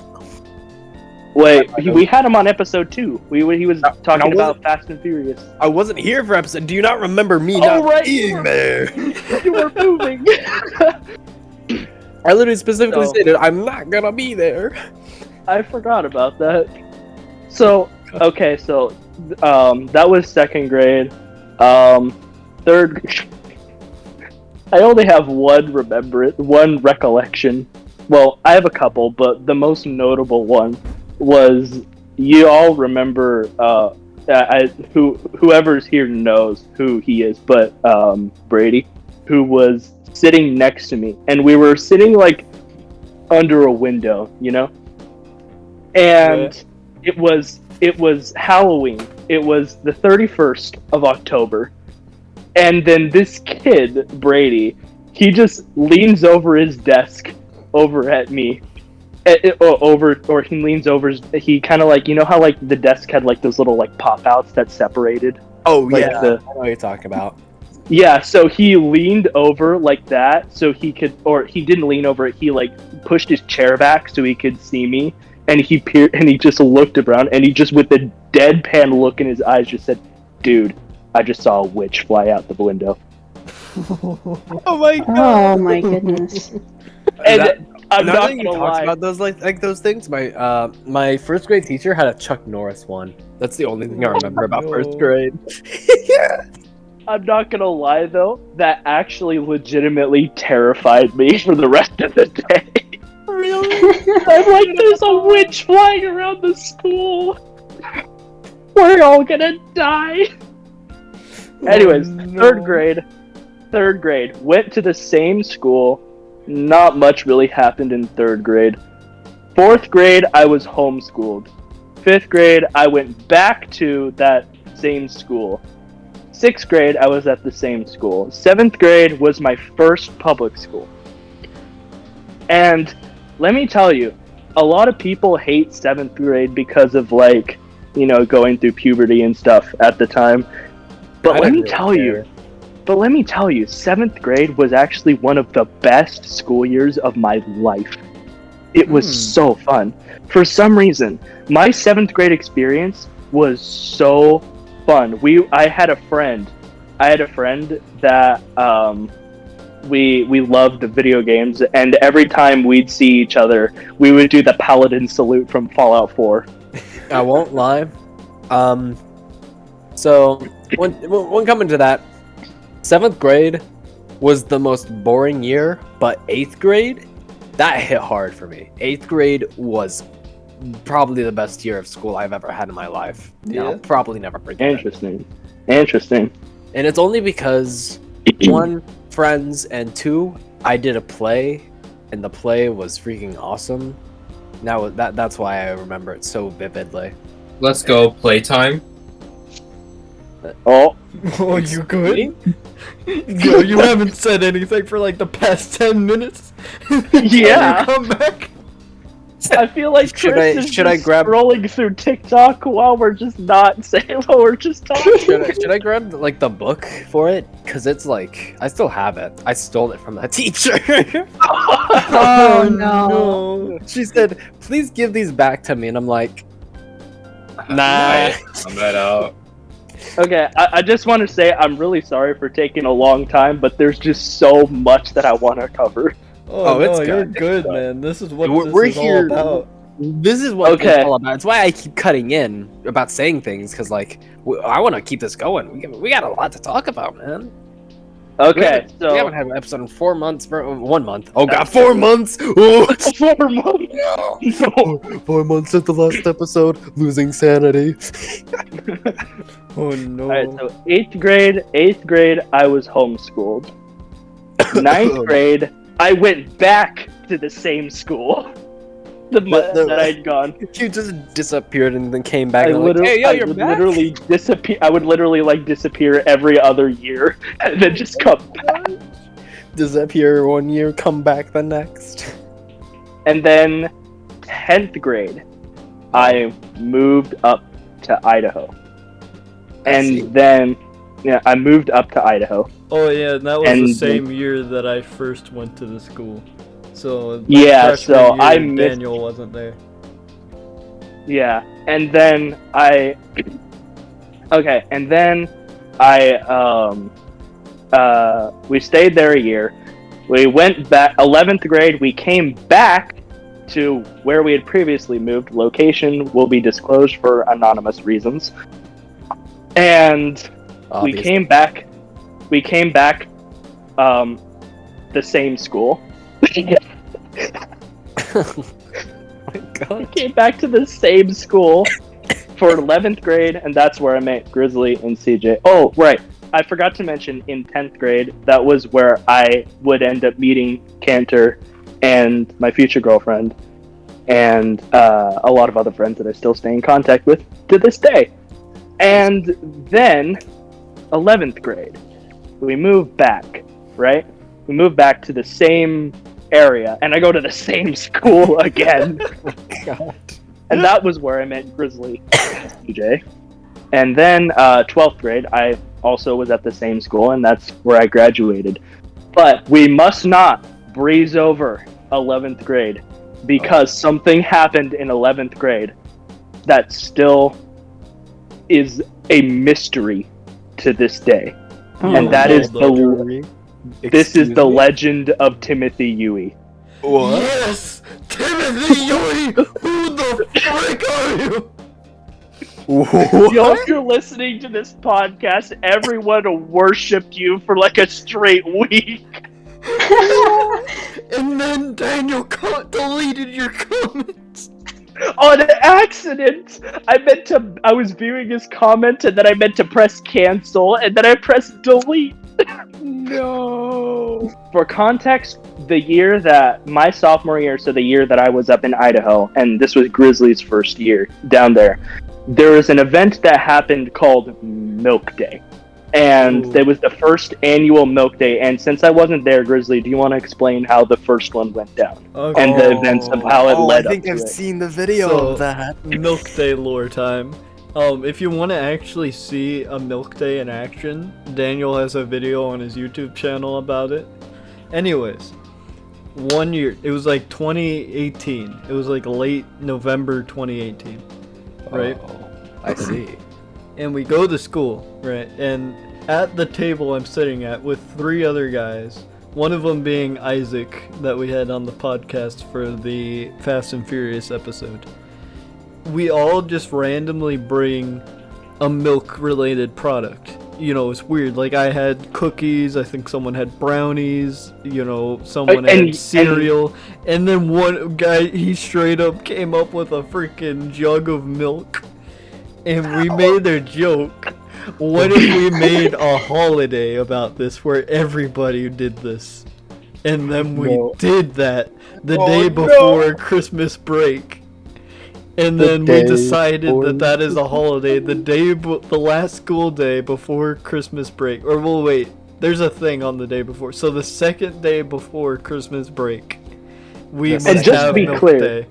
Speaker 4: Wait, we had him on episode 2. He was talking
Speaker 2: I
Speaker 4: about Fast and Furious.
Speaker 2: I wasn't here for episode. Do you not remember me
Speaker 4: Oh,
Speaker 2: not
Speaker 4: right,
Speaker 2: being there?
Speaker 4: You were moving.
Speaker 2: I literally specifically
Speaker 4: So-
Speaker 2: stated I'm not gonna be there.
Speaker 4: I forgot about that. So, okay, so that was second grade. Third, I only have one recollection. Well, I have a couple, but the most notable one was, you all remember, whoever's here knows who he is, but Brady, who was sitting next to me, and we were sitting like under a window, you know, and it was Halloween. It was the 31st of October, and then this kid Brady, he just leans over his desk over at me. He leans over. He kind of like, you know how like the desk had like those little like pop outs that separated.
Speaker 2: Oh
Speaker 4: Like
Speaker 2: yeah,
Speaker 4: the-
Speaker 2: I know what you're talking about.
Speaker 4: Yeah, so he leaned over like that, so he could, or he didn't lean over it. He like pushed his chair back so he could see me, and he just looked around, and he just with a deadpan look in his eyes just said, "Dude, I just saw a witch fly out the window."
Speaker 2: Oh my god!
Speaker 5: Oh my goodness.
Speaker 4: And I'm
Speaker 2: Now
Speaker 4: not
Speaker 2: that you
Speaker 4: gonna
Speaker 2: talked
Speaker 4: lie.
Speaker 2: about those like those things, my first grade teacher had a Chuck Norris one. That's the only thing I remember about first
Speaker 1: No.
Speaker 2: grade. Yeah.
Speaker 4: I'm not gonna lie though, that actually legitimately terrified me for the rest of the day.
Speaker 2: Really?
Speaker 4: I'm like, there's a witch flying around the school. We're all gonna die. Anyways, third grade, went to the same school. Not much really happened in third grade. Fourth grade, I was homeschooled. Fifth grade, I went back to that same school. 6th grade, I was at the same school. 7th grade was my first public school. And let me tell you, a lot of people hate 7th grade because of, like, you know, going through puberty and stuff at the time. But let me tell you, 7th grade was actually one of the best school years of my life. It was so fun. For some reason, my 7th grade experience was so fun. I had a friend that we loved video games, and every time we'd see each other, we would do the Paladin salute from Fallout 4.
Speaker 2: I won't lie. So when coming to that, 7th grade was the most boring year, but 8th grade, that hit hard for me. 8th grade was probably the best year of school I've ever had in my life. Yeah. I'll probably never forget it.
Speaker 4: Interesting.
Speaker 2: And it's only because, 1, friends, and 2, I did a play, and the play was freaking awesome. That's why I remember it so vividly.
Speaker 3: Let's go playtime.
Speaker 1: Oh, you good? Yo, you haven't said anything for like the past 10 minutes.
Speaker 4: Yeah.
Speaker 1: Come back.
Speaker 4: I feel like
Speaker 2: Should I grab
Speaker 4: scrolling through TikTok while we're just not saying while we're just talking?
Speaker 2: Should I grab like the book for it? Cause it's like I still have it. I stole it from that teacher.
Speaker 5: Oh no.
Speaker 2: She said, "Please give these back to me," and I'm like, "Nah."
Speaker 3: I'm right out.
Speaker 4: Okay, I just want to say I'm really sorry for taking a long time, but there's just so much that I want to cover.
Speaker 1: Oh,
Speaker 2: it's
Speaker 1: no, you're
Speaker 2: good.
Speaker 1: good, man. This is what
Speaker 2: We're
Speaker 1: this is
Speaker 2: here.
Speaker 1: all about.
Speaker 2: This is what
Speaker 4: Okay.
Speaker 2: it's all about. It's why I keep cutting in about saying things, because like I want to keep this going. We got a lot to talk about, man.
Speaker 4: Okay,
Speaker 2: We haven't had an episode in 4 months, 1 month. Oh god, 4 months! Oh,
Speaker 4: 4 months.
Speaker 2: no. 4 months since the last episode. Losing sanity.
Speaker 1: Oh no.
Speaker 4: Alright, so 8th grade, I was homeschooled. 9th grade, I went back to the same school. The month that I'd gone.
Speaker 2: You just disappeared and then came back.
Speaker 4: I
Speaker 2: And like, hey, yo, you're
Speaker 4: would
Speaker 2: back.
Speaker 4: literally disappear. I would literally like disappear every other year and then just come back.
Speaker 2: Disappear 1 year, come back the next.
Speaker 4: And then 10th grade, I moved up to Idaho. And then, yeah, I moved up to Idaho.
Speaker 1: Oh yeah, and that was
Speaker 4: And
Speaker 1: the same year that I first went to the school. So
Speaker 4: Yeah,
Speaker 1: freshman
Speaker 4: so
Speaker 1: year,
Speaker 4: I missed.
Speaker 1: Daniel wasn't there.
Speaker 4: Yeah, and then okay, and then we stayed there a year. We went back 11th grade. We came back to where we had previously moved. Location will be disclosed for anonymous reasons. And we came back. The same school.
Speaker 2: Oh my god.
Speaker 4: We came back to the same school for 11th grade, and that's where I met Grizzly and CJ. Oh, right. I forgot to mention in 10th grade, that was where I would end up meeting Cantor and my future girlfriend and a lot of other friends that I still stay in contact with to this day. And then 11th grade, we moved back, right? We moved back to the same area, and I go to the same school again.
Speaker 2: God.
Speaker 4: And that was where I met Grizzly and CJ. And then 12th grade, I also was at the same school, and that's where I graduated. But we must not breeze over 11th grade, because something happened in 11th grade that still is a mystery to this day. And that is this is the legend of Timothy Yui.
Speaker 2: What?
Speaker 1: Yes! Timothy Yui! Who the frick are you?
Speaker 4: Yo, if you're listening to this podcast, everyone worshipped you for like a straight week.
Speaker 1: And then Daniel deleted your comments.
Speaker 4: On accident! I was viewing his comment, and then I meant to press cancel, and then I pressed delete.
Speaker 2: No.
Speaker 4: For context, the year that my sophomore year, so the year that I was up in Idaho, and this was Grizzly's first year down there, there was an event that happened called Milk Day. And
Speaker 1: Ooh.
Speaker 4: it was the first annual Milk Day. And since I wasn't there, Grizzly, do you want to explain how the first one went down
Speaker 1: Okay.
Speaker 4: and the events of how it led
Speaker 2: I think
Speaker 4: up
Speaker 2: I've
Speaker 4: to it?
Speaker 2: seen the video
Speaker 1: So,
Speaker 2: of that.
Speaker 1: Milk Day lore time. If you want to actually see a Milk Day in action, Daniel has a video on his YouTube channel about it. Anyways, one year, it was like 2018. It was like late November 2018, right?
Speaker 2: Oh, I see.
Speaker 1: And we go to school, right? And at the table I'm sitting at with 3 other guys, one of them being Isaac that we had on the podcast for the Fast and Furious episode. We all just randomly bring a milk-related product. You know, it's weird. Like, I had cookies, I think someone had brownies, you know, someone had cereal, and then one guy, he straight up came up with a freaking jug of milk. And we made a joke. What if we made a holiday about this where everybody did this? And then we did that the day before Christmas break. And then we decided that is a holiday the last school day before Christmas break. Or well, wait, there's a thing on the day before. So the second day before Christmas break, we must
Speaker 4: And just to
Speaker 1: have
Speaker 4: be
Speaker 1: Milk
Speaker 4: clear,
Speaker 1: Day.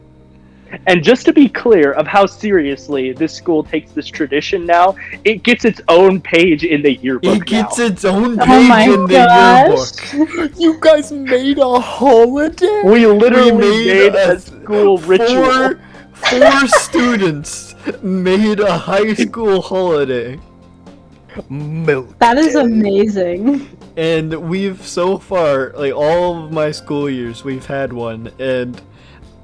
Speaker 4: And just to be clear of how seriously this school takes this tradition now, it gets its own page in the yearbook.
Speaker 1: It gets
Speaker 4: now.
Speaker 1: its own page
Speaker 5: Oh my
Speaker 1: in the
Speaker 5: gosh.
Speaker 1: yearbook.
Speaker 2: You guys made a holiday?
Speaker 4: We literally
Speaker 1: We
Speaker 4: made a school ritual.
Speaker 1: Four students made a high school holiday.
Speaker 2: Milk.
Speaker 5: That is amazing.
Speaker 1: And we've so far, like all of my school years, we've had one. And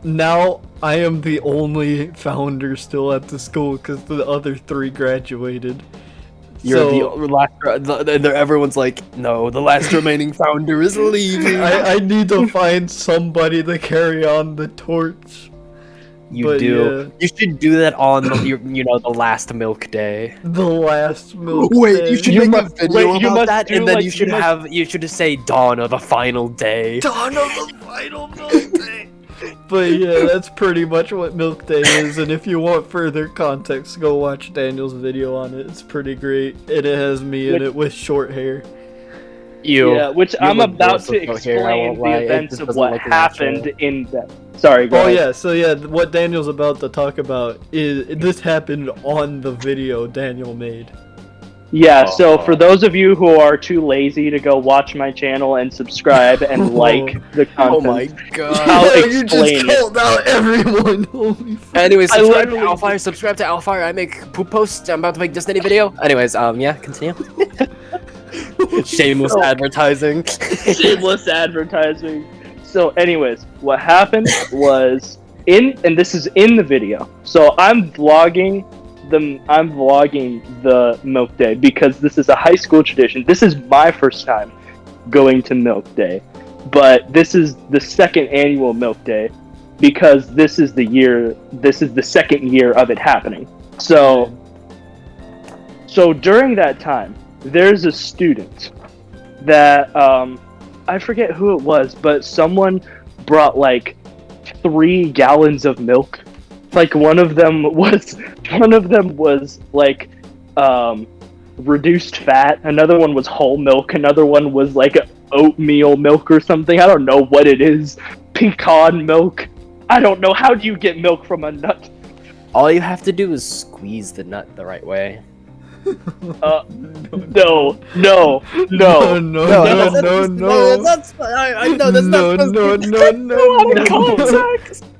Speaker 1: now I am the only founder still at the school because the other 3 graduated.
Speaker 2: You're the last. Everyone's like, no, the last remaining founder is leaving.
Speaker 1: I need to find somebody to carry on the torch.
Speaker 2: You do. You should do that on the last Milk Day.
Speaker 1: The last Milk
Speaker 2: Wait,
Speaker 1: Day.
Speaker 2: you should make a video about that, and then you should just say dawn of the final day.
Speaker 1: Dawn of the final Milk Day. But yeah, that's pretty much what Milk Day is, and if you want further context, go watch Daniel's video on it. It's pretty great, and it has me in it with short hair.
Speaker 4: Which I'm about to explain the events of what happened in that. Sorry, go ahead.
Speaker 1: What Daniel's about to talk about is this happened on the video Daniel made.
Speaker 4: Yeah, so for those of you who are too lazy to go watch my channel and subscribe and like the content,
Speaker 2: Oh my god.
Speaker 4: I'll
Speaker 1: You
Speaker 4: explain
Speaker 1: just called out everyone. Holy fuck.
Speaker 2: Anyways, subscribe to Alfire. Subscribe to Alfire. I make poop posts. I'm about to make Destiny video. Anyways, yeah, continue. Shameless advertising.
Speaker 4: Shameless advertising. So, anyways, what happened was and this is in the video. So I'm vlogging the Milk Day because this is a high school tradition. This is my first time going to Milk Day, but this is the second annual Milk Day because this is the second year of it happening. So during that time, there's a student that I forget who it was, but someone brought like 3 gallons of milk. Like one of them was like reduced fat, another one was whole milk, another one was like oatmeal milk or something. I don't know what it is. Pecan milk. I don't know. How do you get milk from a nut?
Speaker 2: All you have to do is squeeze the nut the right way.
Speaker 4: No.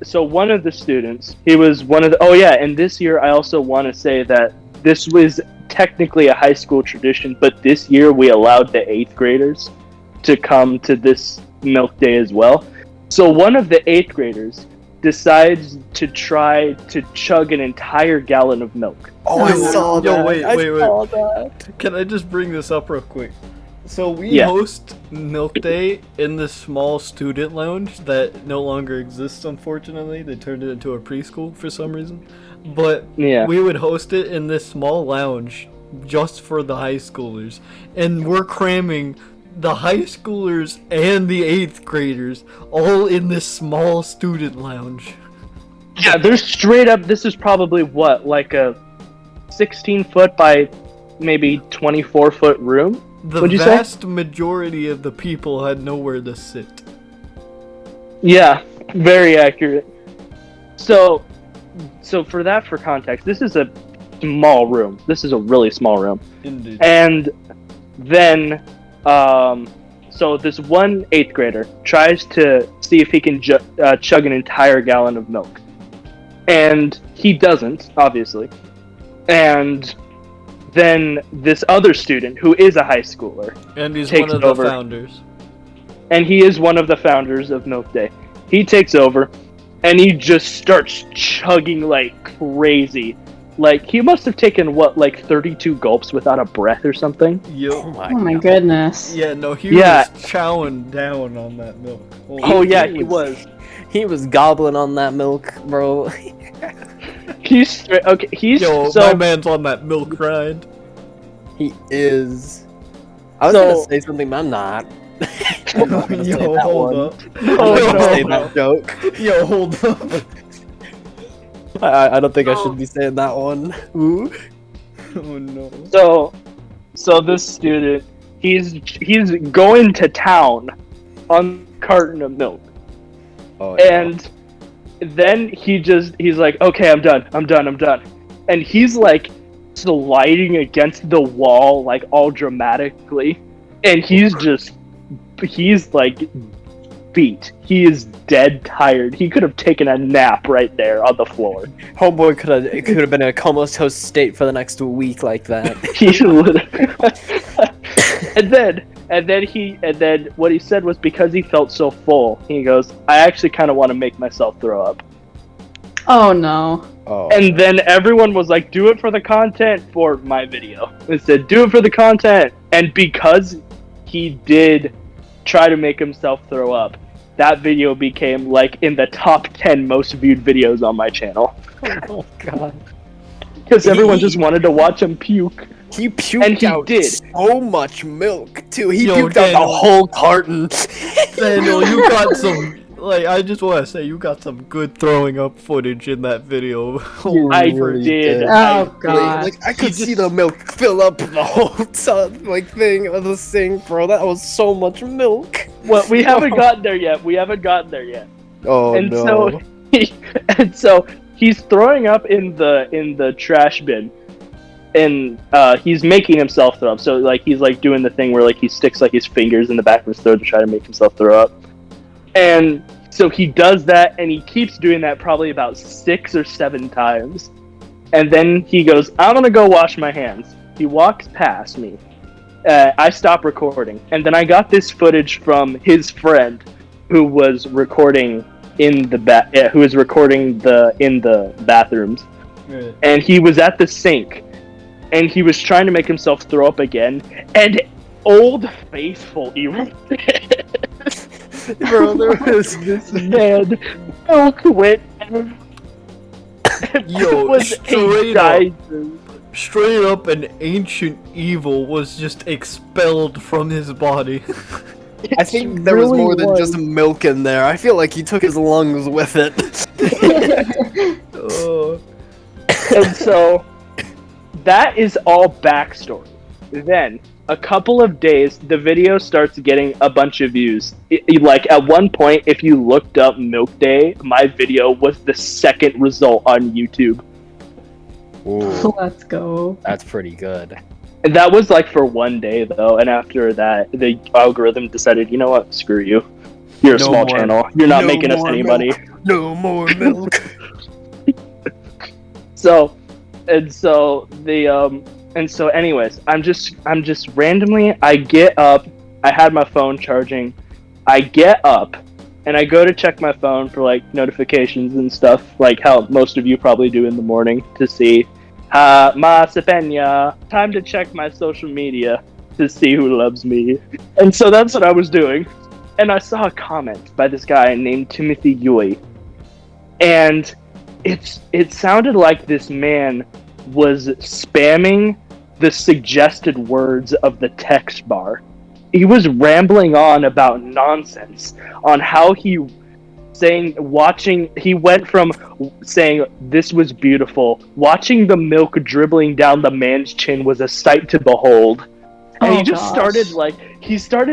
Speaker 4: So one of the students, he was one of the, and this year I also want to say that this was technically a high school tradition, but this year we allowed the 8th graders to come to this Milk Day as well. So one of the 8th graders decides to try to chug an entire gallon of milk.
Speaker 2: Oh, I saw that.
Speaker 1: Wait.
Speaker 2: Saw that.
Speaker 1: Can I just bring this up real quick? So we host Milk Day in this small student lounge that no longer exists, unfortunately. They turned it into a preschool for some reason. But we would host it in this small lounge just for the high schoolers. And we're cramming the high schoolers and the 8th graders all in this small student lounge.
Speaker 4: Yeah, they're straight up, this is probably what, like a 16 foot by maybe 24-foot room.
Speaker 1: The
Speaker 4: What'd you say?
Speaker 1: vast majority of the people had nowhere to sit.
Speaker 4: Yeah, very accurate. So for context, this is a small room. This is a really small room.
Speaker 1: Indeed.
Speaker 4: And then, so this one 8th grader tries to see if he can chug an entire gallon of milk. And he doesn't, obviously. And then this other student, who is a high schooler,
Speaker 1: And he's
Speaker 4: takes
Speaker 1: one of the
Speaker 4: over.
Speaker 1: founders.
Speaker 4: And he is one of the founders of Milk Day. He takes over, and he just starts chugging like crazy. Like, he must have taken, 32 gulps without a breath or something?
Speaker 1: Yo.
Speaker 5: Oh my goodness.
Speaker 1: Yeah, no, he
Speaker 4: Yeah.
Speaker 1: was chowing down on that milk. Holy
Speaker 4: Oh, yeah,
Speaker 2: he
Speaker 4: he was.
Speaker 2: He was gobbling on that milk, bro.
Speaker 4: He's okay. He's
Speaker 1: Yo,
Speaker 4: so
Speaker 1: my man's on that milk grind.
Speaker 2: He is. I was
Speaker 4: So-
Speaker 2: gonna say something, but I'm not. I'm not gonna say
Speaker 1: Yo,
Speaker 2: that
Speaker 1: hold
Speaker 2: one.
Speaker 1: up.
Speaker 2: I'm not gonna say
Speaker 1: Yo,
Speaker 2: that joke.
Speaker 1: yo, hold up.
Speaker 2: I don't think I should be saying that one. Ooh.
Speaker 1: Oh no.
Speaker 4: so this student, he's going to town on a carton of milk,
Speaker 2: Oh,
Speaker 4: and then he's like, okay, I'm done, and he's like sliding against the wall like all dramatically, and he's like beat. He is dead tired. He could have taken a nap right there on the floor.
Speaker 2: Homeboy could have been in a comatose state for the next week like that.
Speaker 4: He literally. and then what he said was, because he felt so full, he goes, I actually kind of want to make myself throw up.
Speaker 5: Oh no.
Speaker 2: Oh.
Speaker 4: And then everyone was like, do it for the content for my video. It said, do it for the content. And because he did try to make himself throw up, that video became like in the top 10 most viewed videos on my channel.
Speaker 2: Oh god.
Speaker 4: Because everyone just wanted to watch him puke.
Speaker 2: He puked
Speaker 4: And he
Speaker 2: out
Speaker 4: did.
Speaker 2: so much milk too. He
Speaker 1: Yo,
Speaker 2: puked out the
Speaker 1: Daniel.
Speaker 2: whole carton.
Speaker 1: Daniel, you got some. Like, I just want to say, you got some good throwing up footage in that video.
Speaker 4: I
Speaker 2: really
Speaker 4: did.
Speaker 2: did.
Speaker 5: Oh god.
Speaker 2: Like I could see the milk fill up the whole thing of the sink, bro. That was so much milk.
Speaker 4: Well, we haven't gotten there yet.
Speaker 2: Oh
Speaker 4: And
Speaker 2: no.
Speaker 4: so he's throwing up in the trash bin, and he's making himself throw up. So like he's like doing the thing where like he sticks like his fingers in the back of his throat to try to make himself throw up. And so he does that, and he keeps doing that probably about 6 or 7 times. And then he goes, I'm gonna go wash my hands. He walks past me. I stop recording, and then I got this footage from his friend, who was recording in the bathrooms,
Speaker 1: Right.
Speaker 4: and he was at the sink, and he was trying to make himself throw up again, and Old Faithful erupted.
Speaker 2: Bro, there was
Speaker 4: This man, milk went.
Speaker 1: Yo,
Speaker 4: was
Speaker 1: straight
Speaker 4: a
Speaker 1: up.
Speaker 4: geyser.
Speaker 1: Straight up, an ancient evil was just expelled from his body.
Speaker 2: I think there was more than just milk in there. I feel like he took his lungs with it.
Speaker 1: Oh.
Speaker 4: And so that is all backstory. Then a couple of days, the video starts getting a bunch of views. Like at one point, if you looked up Milk Day, my video was the second result on YouTube.
Speaker 2: Ooh,
Speaker 5: Let's go.
Speaker 2: that's pretty good.
Speaker 4: And that was like for one day though, and after that, the algorithm decided, you know what, screw you. You're a
Speaker 1: No
Speaker 4: small
Speaker 1: more-
Speaker 4: channel. You're not
Speaker 2: no
Speaker 4: making us
Speaker 2: more
Speaker 4: any money.
Speaker 2: No more milk.
Speaker 4: So anyways, I'm just randomly, I get up, I had my phone charging, I get up, and I go to check my phone for like notifications and stuff, like how most of you probably do in the morning, to see Mas Peña, time to check my social media to see who loves me. And so that's what I was doing. And I saw a comment by this guy named Timothy Yui. And it sounded like this man was spamming the suggested words of the text bar. He was rambling on about nonsense, on how he He went from saying this was beautiful, watching the milk dribbling down the man's chin was a sight to behold. And he just started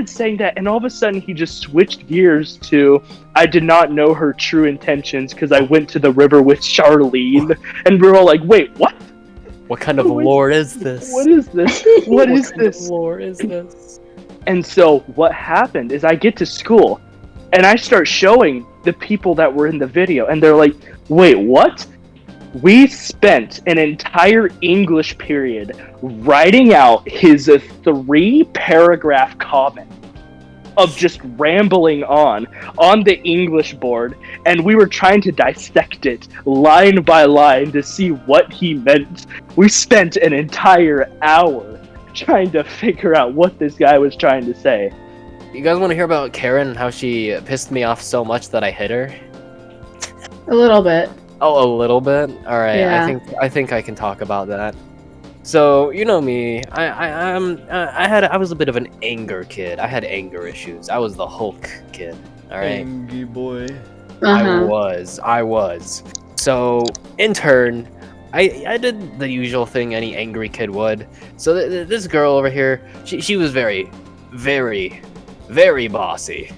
Speaker 4: saying that, and all of a sudden he just switched gears to, I did not know her true intentions because I went to the river with Charlene. And we're all like, wait, what?
Speaker 2: What kind of lore is this?
Speaker 4: What is this? What is this?
Speaker 2: Lore is this?
Speaker 4: And so what happened is I get to school, and I start showing the people that were in the video, and they're like, wait, what? We spent an entire English period writing out his 3-paragraph comment of just rambling on the English board, and we were trying to dissect it line by line to see what he meant. We spent an entire hour trying to figure out what this guy was trying to say.
Speaker 2: You guys want to hear about Karen and how she pissed me off so much that I hit her?
Speaker 5: A little bit.
Speaker 2: Oh, a little bit. All right.
Speaker 5: Yeah.
Speaker 2: I think I can talk about that. So you know me. I was a bit of an anger kid. I had anger issues. I was the Hulk kid. All right.
Speaker 1: Angry boy.
Speaker 2: I was. So in turn, I did the usual thing any angry kid would. So this girl over here, she was very, very, very bossy.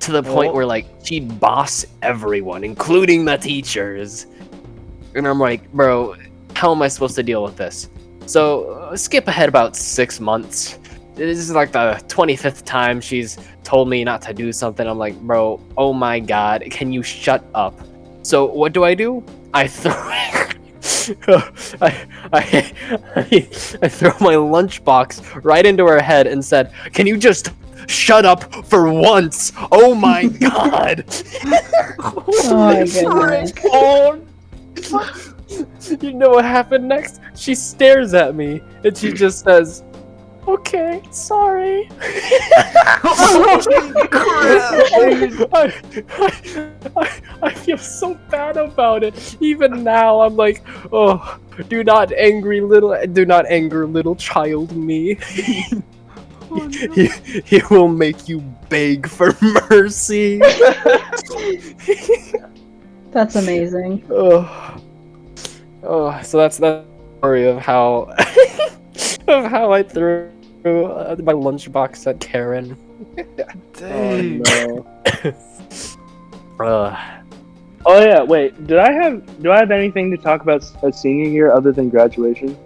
Speaker 2: To the point where, like, she'd boss everyone, including the teachers. And I'm like, bro, how am I supposed to deal with this? So, skip ahead about 6 months. This is like the 25th time she's told me not to do something. I'm like, bro, oh my god, can you shut up? So, what do? I throw... I throw my lunchbox right into her head and said, can you just... shut up for once! Oh my god!
Speaker 5: Oh my goodness.
Speaker 2: You know what happened next? She stares at me and she just says, okay, sorry. I feel so bad about it. Even now, I'm like, oh, do not anger little child me.
Speaker 1: Oh, no.
Speaker 2: He will make you beg for mercy.
Speaker 5: That's amazing.
Speaker 2: Oh, so that's the story of how I threw my lunchbox at Karen.
Speaker 1: Dang.
Speaker 4: Oh yeah, wait. Do I have anything to talk about a senior year other than graduation?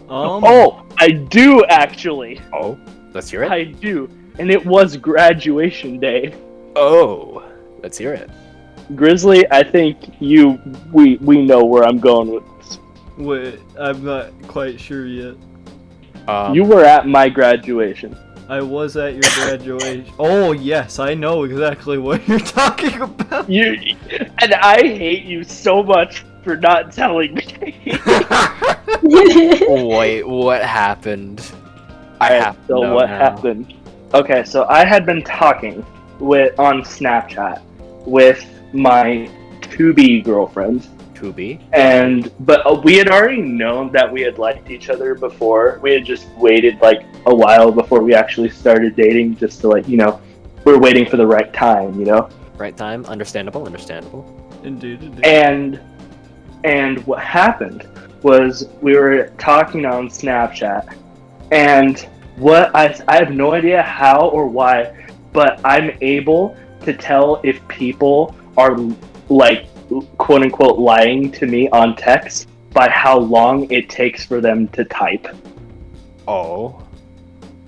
Speaker 4: Oh, I do actually.
Speaker 2: Oh, let's hear it.
Speaker 4: I do, and it was graduation day.
Speaker 2: Oh, let's hear it.
Speaker 4: Grizzly, I think we know where I'm going with this.
Speaker 1: Wait, I'm not quite sure yet.
Speaker 4: You were at my graduation.
Speaker 1: I was at your graduation. Oh yes, I know exactly what you're talking about.
Speaker 4: And I hate you so much for not telling me.
Speaker 2: Wait, what happened?
Speaker 4: What happened? Okay, so I had been talking on Snapchat with my to-be girlfriend.
Speaker 2: To-be?
Speaker 4: But we had already known that we had liked each other before. We had just waited like a while before we actually started dating, just to we're waiting for the right time,
Speaker 2: Right time, understandable.
Speaker 1: Indeed.
Speaker 4: And what happened was we were talking on Snapchat, and I have no idea how or why, but I'm able to tell if people are like quote unquote lying to me on text by how long it takes for them to type.
Speaker 2: Oh.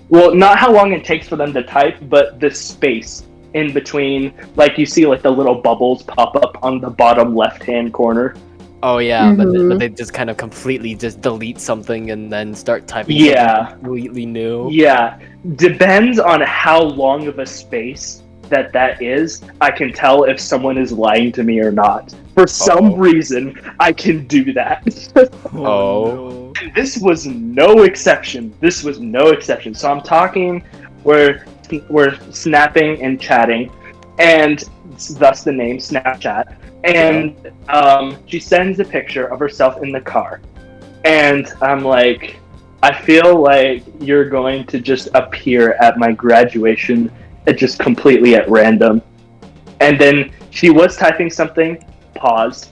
Speaker 4: Well, not how long it takes for them to type, but the space in between. Like you see like the little bubbles pop up on the bottom left-hand corner.
Speaker 2: Oh yeah,
Speaker 5: Mm-hmm.
Speaker 2: but they just kind of completely just delete something and then start typing
Speaker 4: Yeah.
Speaker 2: something completely new.
Speaker 4: Yeah. Depends on how long of a space that is. I can tell if someone is lying to me or not. For some reason, I can do that.
Speaker 2: Oh.
Speaker 4: And this was no exception. So I'm talking, we're snapping and chatting, and thus the name Snapchat. And she sends a picture of herself in the car. And I'm like, I feel like you're going to just appear at my graduation just completely at random. And then she was typing something, paused,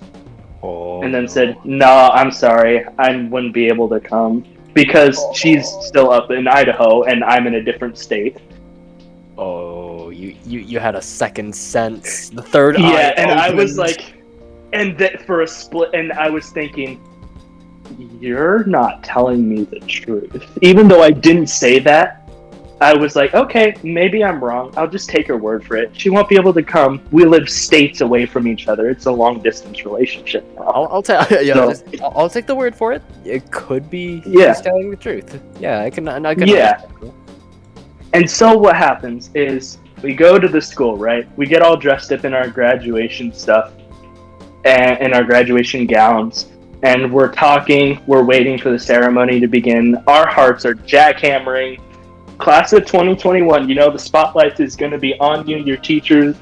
Speaker 4: and then said, "No, I'm sorry, I wouldn't be able to come because she's still up in Idaho and I'm in a different state."
Speaker 2: Oh, you had a second sense, the third eye.
Speaker 4: Yeah, and I was
Speaker 2: opened.
Speaker 4: like, and that for a split, and I was thinking, you're not telling me the truth. Even though I didn't say that, I was like, okay, maybe I'm wrong. I'll just take her word for it. She won't be able to come. We live states away from each other. It's a long distance relationship now.
Speaker 2: I'll take the word for it. It could be she's telling the truth. Yeah, I can.
Speaker 4: Yeah. And so what happens is we go to the school, right? We get all dressed up in our graduation stuff and in our graduation gowns. And we're talking, we're waiting for the ceremony to begin. Our hearts are jackhammering. Class of 2021, you know, the spotlight is going to be on you. Your teacher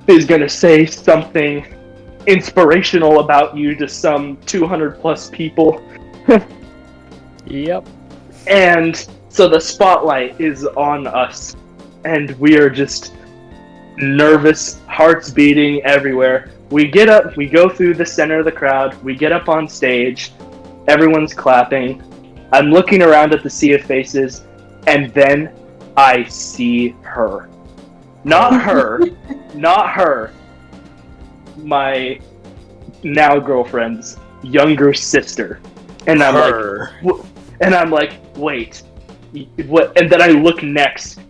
Speaker 4: is going to say something inspirational about you to some 200 plus people.
Speaker 2: Yep.
Speaker 4: And so the spotlight is on us. And we are just nervous, hearts beating everywhere. We get up, we go through the center of the crowd, we get up on stage, everyone's clapping. I'm looking around at the sea of faces. And then I see her. Not her. Not her. My now girlfriend's younger sister. And I'm like, wait. What? And then I look next.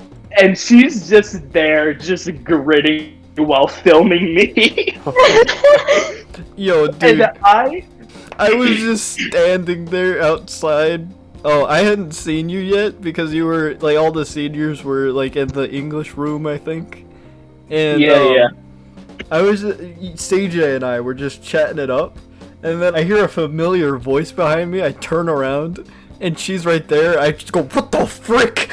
Speaker 4: And she's just there, just grinning while filming me.
Speaker 1: Yo, dude.
Speaker 4: And I
Speaker 1: was just standing there outside. Oh, I hadn't seen you yet because you were, like, all the seniors were, like, in the English room, I think. And,
Speaker 4: yeah.
Speaker 1: I was, CJ and I were just chatting it up, and then I hear a familiar voice behind me. I turn around, and she's right there. I just go, what the frick?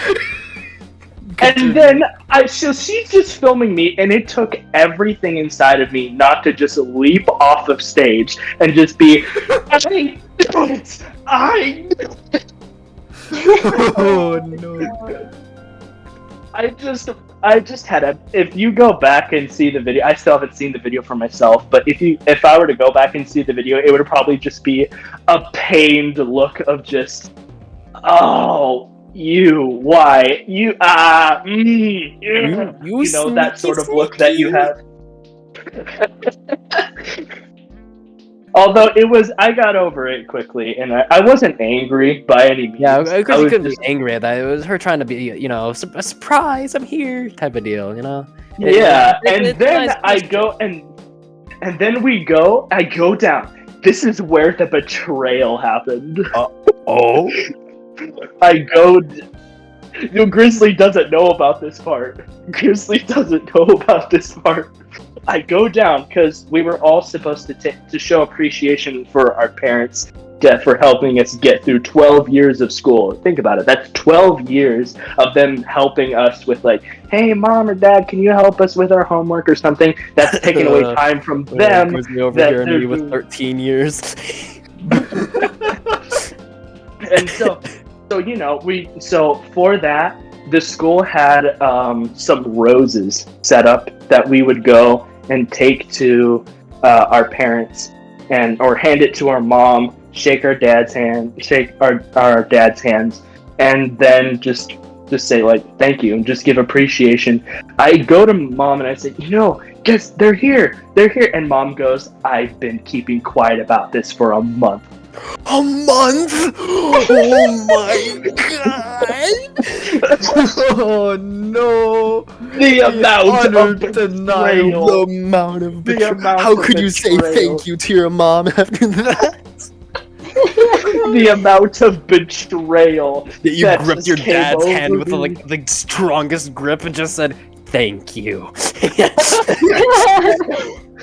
Speaker 4: And then, so she's just filming me, and it took everything inside of me not to just leap off of stage and just be,
Speaker 1: Oh no!
Speaker 4: I just had a. If you go back and see the video, I still haven't seen the video for myself. But if I were to go back and see the video, it would probably just be a pained look of just, oh, why you you know, that sort of look that you have. Although I got over it quickly, and I wasn't angry by any means.
Speaker 2: Yeah, because you couldn't be angry at that. It was her trying to be, you know, a surprise, I'm here type of deal, you know?
Speaker 4: Yeah, and then I go, and then I go down. This is where the betrayal happened. I go... Grizzly doesn't know about this part. I go down because we were all supposed to show appreciation for our parents for helping us get through 12 years of school. Think about it. That's 12 years of them helping us with, like, hey, mom or dad, can you help us with our homework or something? That's taking away time from them.
Speaker 2: Grizzly over here and me with 13 years.
Speaker 4: And so you know, for that, the school had some roses set up that we would go and take to our parents or hand it to our mom, shake our dad's hands, and then just say, like, thank you, and just give appreciation. I go to mom and I say, you know, guess they're here, and mom goes, I've been keeping quiet about this for a month.
Speaker 2: A month? Oh my god!
Speaker 1: Oh no!
Speaker 4: The amount of betrayal.
Speaker 2: The amount of betrayal. How could you say thank you to your mom after that?
Speaker 4: The amount of betrayal.
Speaker 2: That you gripped your dad's hand with the strongest grip and just said, thank you.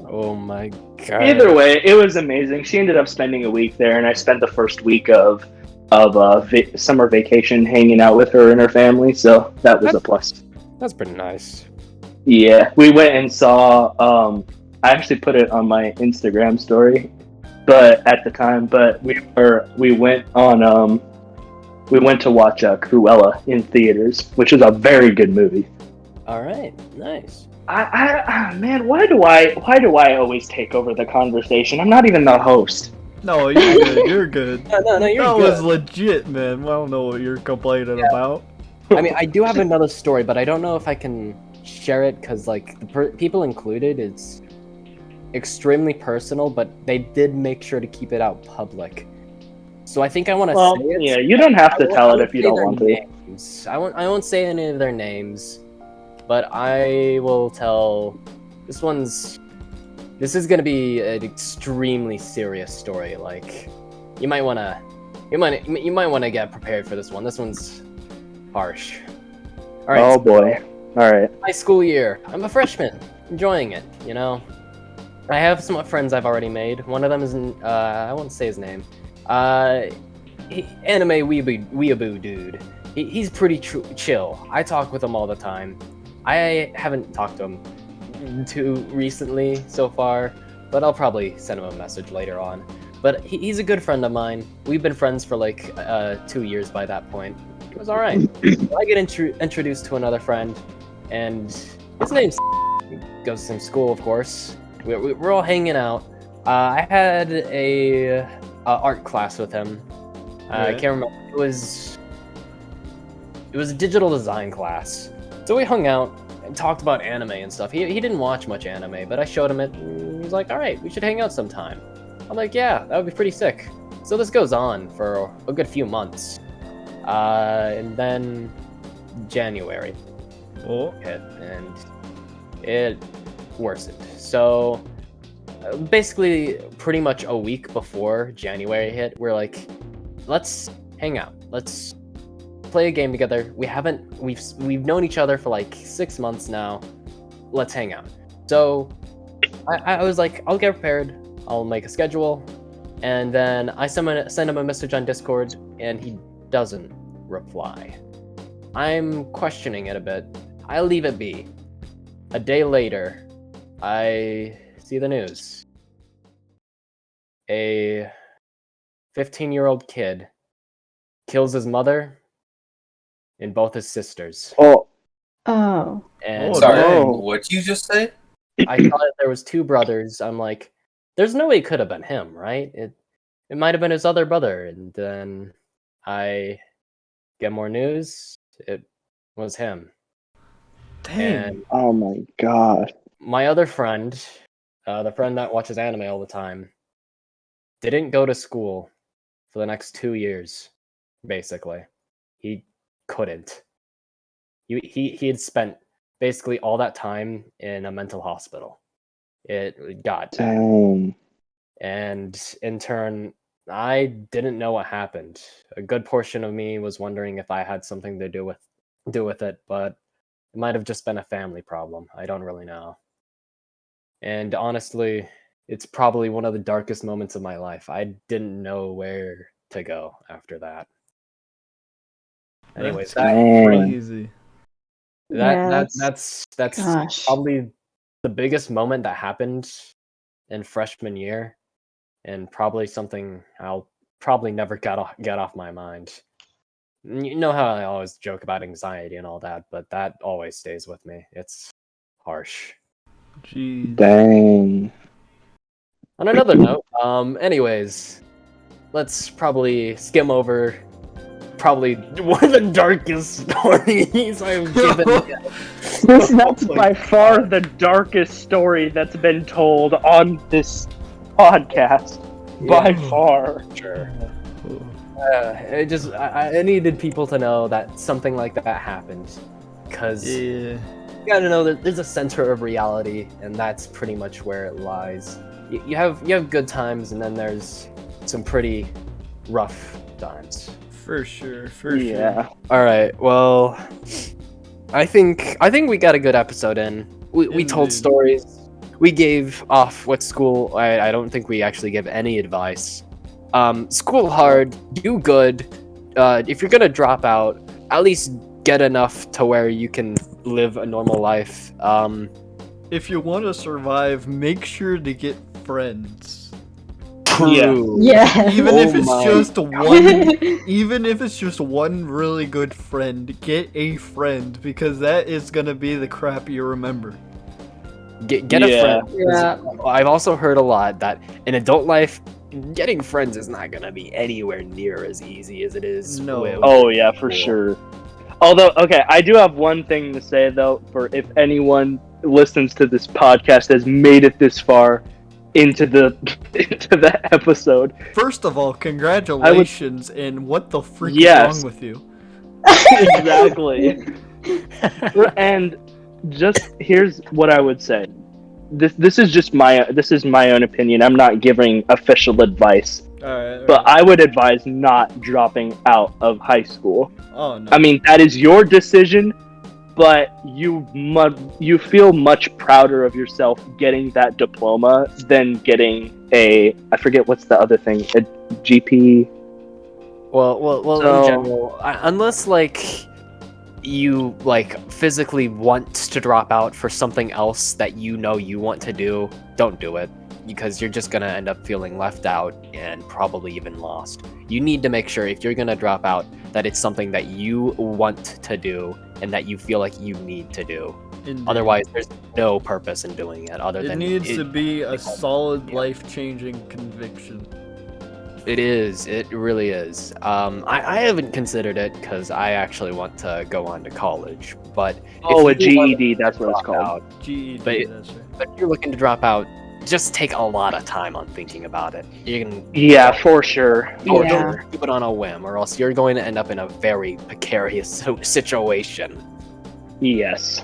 Speaker 2: Oh my god.
Speaker 4: Either way, it was amazing. She ended up spending a week there, and I spent the first week of summer vacation hanging out with her and her family, so that was a plus.
Speaker 2: That's pretty nice.
Speaker 4: Yeah, we went and saw, I actually put it on my Instagram story, but we went to watch Cruella in theaters, which is a very good movie.
Speaker 2: Alright, nice.
Speaker 4: Man, why do I always take over the conversation? I'm not even the host.
Speaker 1: No, you're good. You're good.
Speaker 2: No, you're
Speaker 1: That
Speaker 2: good.
Speaker 1: was legit, man. I don't know what you're complaining about.
Speaker 2: I mean, I do have another story, but I don't know if I can share it because, like, the people included is extremely personal, but they did make sure to keep it out public. So I think I want to say it.
Speaker 4: Yeah, you don't have to tell it if you don't want to.
Speaker 2: Names. I won't say any of their names, but I will tell. This is gonna be an extremely serious story. Like, you might wanna get prepared for this one. This one's harsh. All right.
Speaker 4: Oh boy. All right.
Speaker 2: My school year. I'm a freshman, enjoying it. You know, I have some friends I've already made. One of them is I won't say his name. Anime weeaboo dude. He's pretty chill. I talk with him all the time. I haven't talked to him too recently so far, but I'll probably send him a message later on. But he's a good friend of mine. We've been friends for like 2 years by that point. It was all right. I get introduced to another friend, and his name's goes to the same school, of course. We're all hanging out. I had a art class with him. I can't remember. It was a digital design class. So we hung out and talked about anime and stuff. He didn't watch much anime, but I showed him it. And he was like, "All right, we should hang out sometime." I'm like, "Yeah, that would be pretty sick." So this goes on for a good few months, and then January hit, and it worsened. So basically, pretty much a week before January hit, we're like, let's hang out. Let's play a game together. We've known each other for like 6 months now. Let's hang out. So I was like, I'll get prepared. I'll make a schedule, and then I send him a message on Discord, and he doesn't reply. I'm questioning it a bit. I leave it be. A day later, I see the news. A 15-year-old kid kills his mother and both his sisters.
Speaker 4: Oh.
Speaker 2: And
Speaker 3: Sorry,
Speaker 1: dang.
Speaker 3: what'd you just say?
Speaker 2: I thought there was 2 brothers. I'm like, there's no way it could have been him, right? It might have been his other brother. And then I get more news. It was him.
Speaker 1: Dang.
Speaker 2: And
Speaker 4: Oh my god.
Speaker 2: my other friend, the friend that watches anime all the time, didn't go to school for the next 2 years, basically. He couldn't. He had spent basically all that time in a mental hospital. It got bad.
Speaker 4: Dang.
Speaker 2: And in turn, I didn't know what happened. A good portion of me was wondering if I had something to do with it, but it might have just been a family problem. I don't really know. And honestly, it's probably one of the darkest moments of my life. I didn't know where to go after that. Anyways,
Speaker 4: Dang.
Speaker 1: Crazy.
Speaker 2: that's
Speaker 5: Gosh.
Speaker 2: probably the biggest moment that happened in freshman year, and probably something I'll probably never get off my mind. You know how I always joke about anxiety and all that, but that always stays with me. It's harsh.
Speaker 1: Jeez.
Speaker 4: Dang.
Speaker 2: On another note, anyways, let's probably skim over probably one of the darkest stories I've given yet.
Speaker 4: That's by far the darkest story that's been told on this podcast. By far.
Speaker 2: Sure. I needed people to know that something like that happened, because
Speaker 1: Yeah.
Speaker 2: you gotta know that there's a center of reality, and that's pretty much where it lies. You have good times, and then there's some pretty rough times.
Speaker 1: For sure. For
Speaker 4: Yeah.
Speaker 1: sure.
Speaker 2: All right. Well, I think we got a good episode in. We told
Speaker 1: Indeed.
Speaker 2: stories. We gave off what school. I don't think we actually give any advice. School hard. Do good. If you're gonna drop out, at least get enough to where you can live a normal life.
Speaker 1: If you want to survive, make sure to get friends.
Speaker 2: True.
Speaker 5: Yeah.
Speaker 1: Even
Speaker 2: Oh
Speaker 1: if it's
Speaker 2: my
Speaker 1: just one, even if it's just one really good friend, get a friend, because that is gonna be the crap you remember.
Speaker 2: Get a
Speaker 4: Yeah.
Speaker 2: friend.
Speaker 5: Yeah.
Speaker 2: I've also heard a lot that in adult life, getting friends is not gonna be anywhere near as easy as it is.
Speaker 1: No.
Speaker 4: Oh yeah, for sure. Although, okay, I do have one thing to say though. For if anyone listens to this podcast has made it this far into the episode,
Speaker 1: First of all, congratulations, and what the freak is
Speaker 4: Yes.
Speaker 1: wrong with you?
Speaker 4: exactly. And just here's what I would say. This is just my own opinion. I'm not giving official advice,
Speaker 1: Alright.
Speaker 4: but I would advise not dropping out of high school.
Speaker 1: Oh no.
Speaker 4: I mean, that is your decision, but you feel much prouder of yourself getting that diploma than getting I forget what's the other thing, a GP.
Speaker 2: Well,
Speaker 4: So-
Speaker 2: in general, unless like you like physically want to drop out for something else that you know you want to do, don't do it, because you're just gonna end up feeling left out and probably even lost. You need to make sure if you're gonna drop out that it's something that you want to do and that you feel like you need to do.
Speaker 1: Indeed.
Speaker 2: Otherwise, there's no purpose in doing it other
Speaker 1: it
Speaker 2: than
Speaker 1: needs to be a solid,
Speaker 2: Yeah.
Speaker 1: life-changing conviction.
Speaker 2: It is. It really is. I haven't considered it because I actually want to go on to college. But
Speaker 4: Oh, a
Speaker 2: if you wanna
Speaker 4: GED, that's what it's
Speaker 2: drop
Speaker 4: called.
Speaker 2: out,
Speaker 1: GED,
Speaker 2: But-
Speaker 1: that's right.
Speaker 2: but if you're looking to drop out, just take a lot of time on thinking about it. You can
Speaker 4: Yeah, for sure. For
Speaker 5: Yeah.
Speaker 4: sure.
Speaker 2: don't do it on a whim, or else you're going to end up in a very precarious situation.
Speaker 4: Yes.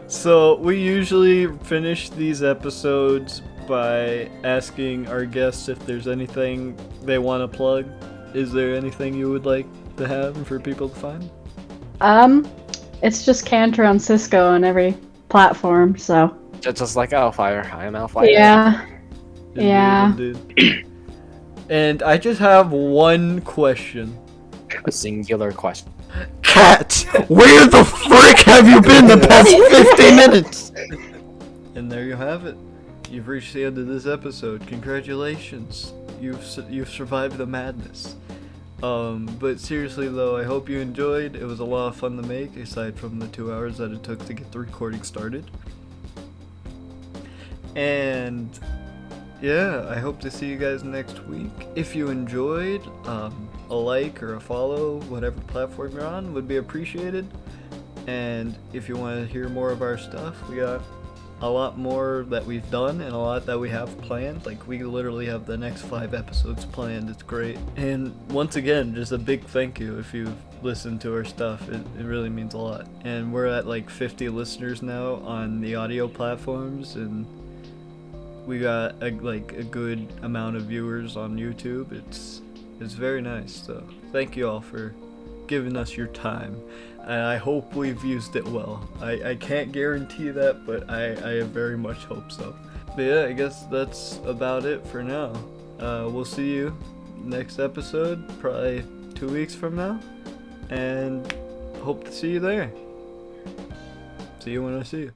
Speaker 1: So, we usually finish these episodes by asking our guests if there's anything they want to plug. Is there anything you would like to have for people to find?
Speaker 5: It's just Cantor on Cisco on every platform, so
Speaker 2: Just like Alfire. I am Alfire.
Speaker 5: yeah.
Speaker 1: Indeed,
Speaker 5: Yeah.
Speaker 1: indeed. And I just have one question.
Speaker 2: A singular question.
Speaker 1: Cat, where the frick have you been the past 50 minutes? And there you have it. You've reached the end of this episode. Congratulations. You've survived the madness. But seriously though, I hope you enjoyed. It was a lot of fun to make, aside from the 2 hours that it took to get the recording started. And yeah, I hope to see you guys next week. If you enjoyed, a like or a follow, whatever platform you're on, would be appreciated. And if you want to hear more of our stuff, we got a lot more that we've done and a lot that we have planned. Like, we literally have the next 5 episodes planned. It's great. And once again, just a big thank you if you've listened to our stuff. It really means a lot. And we're at like 50 listeners now on the audio platforms, and we got a good amount of viewers on YouTube. It's very nice. So thank you all for giving us your time, and I hope we've used it well. I can't guarantee that, but I very much hope so. But yeah, I guess that's about it for now. We'll see you next episode, probably 2 weeks from now, and hope to see you there. See you when I see you.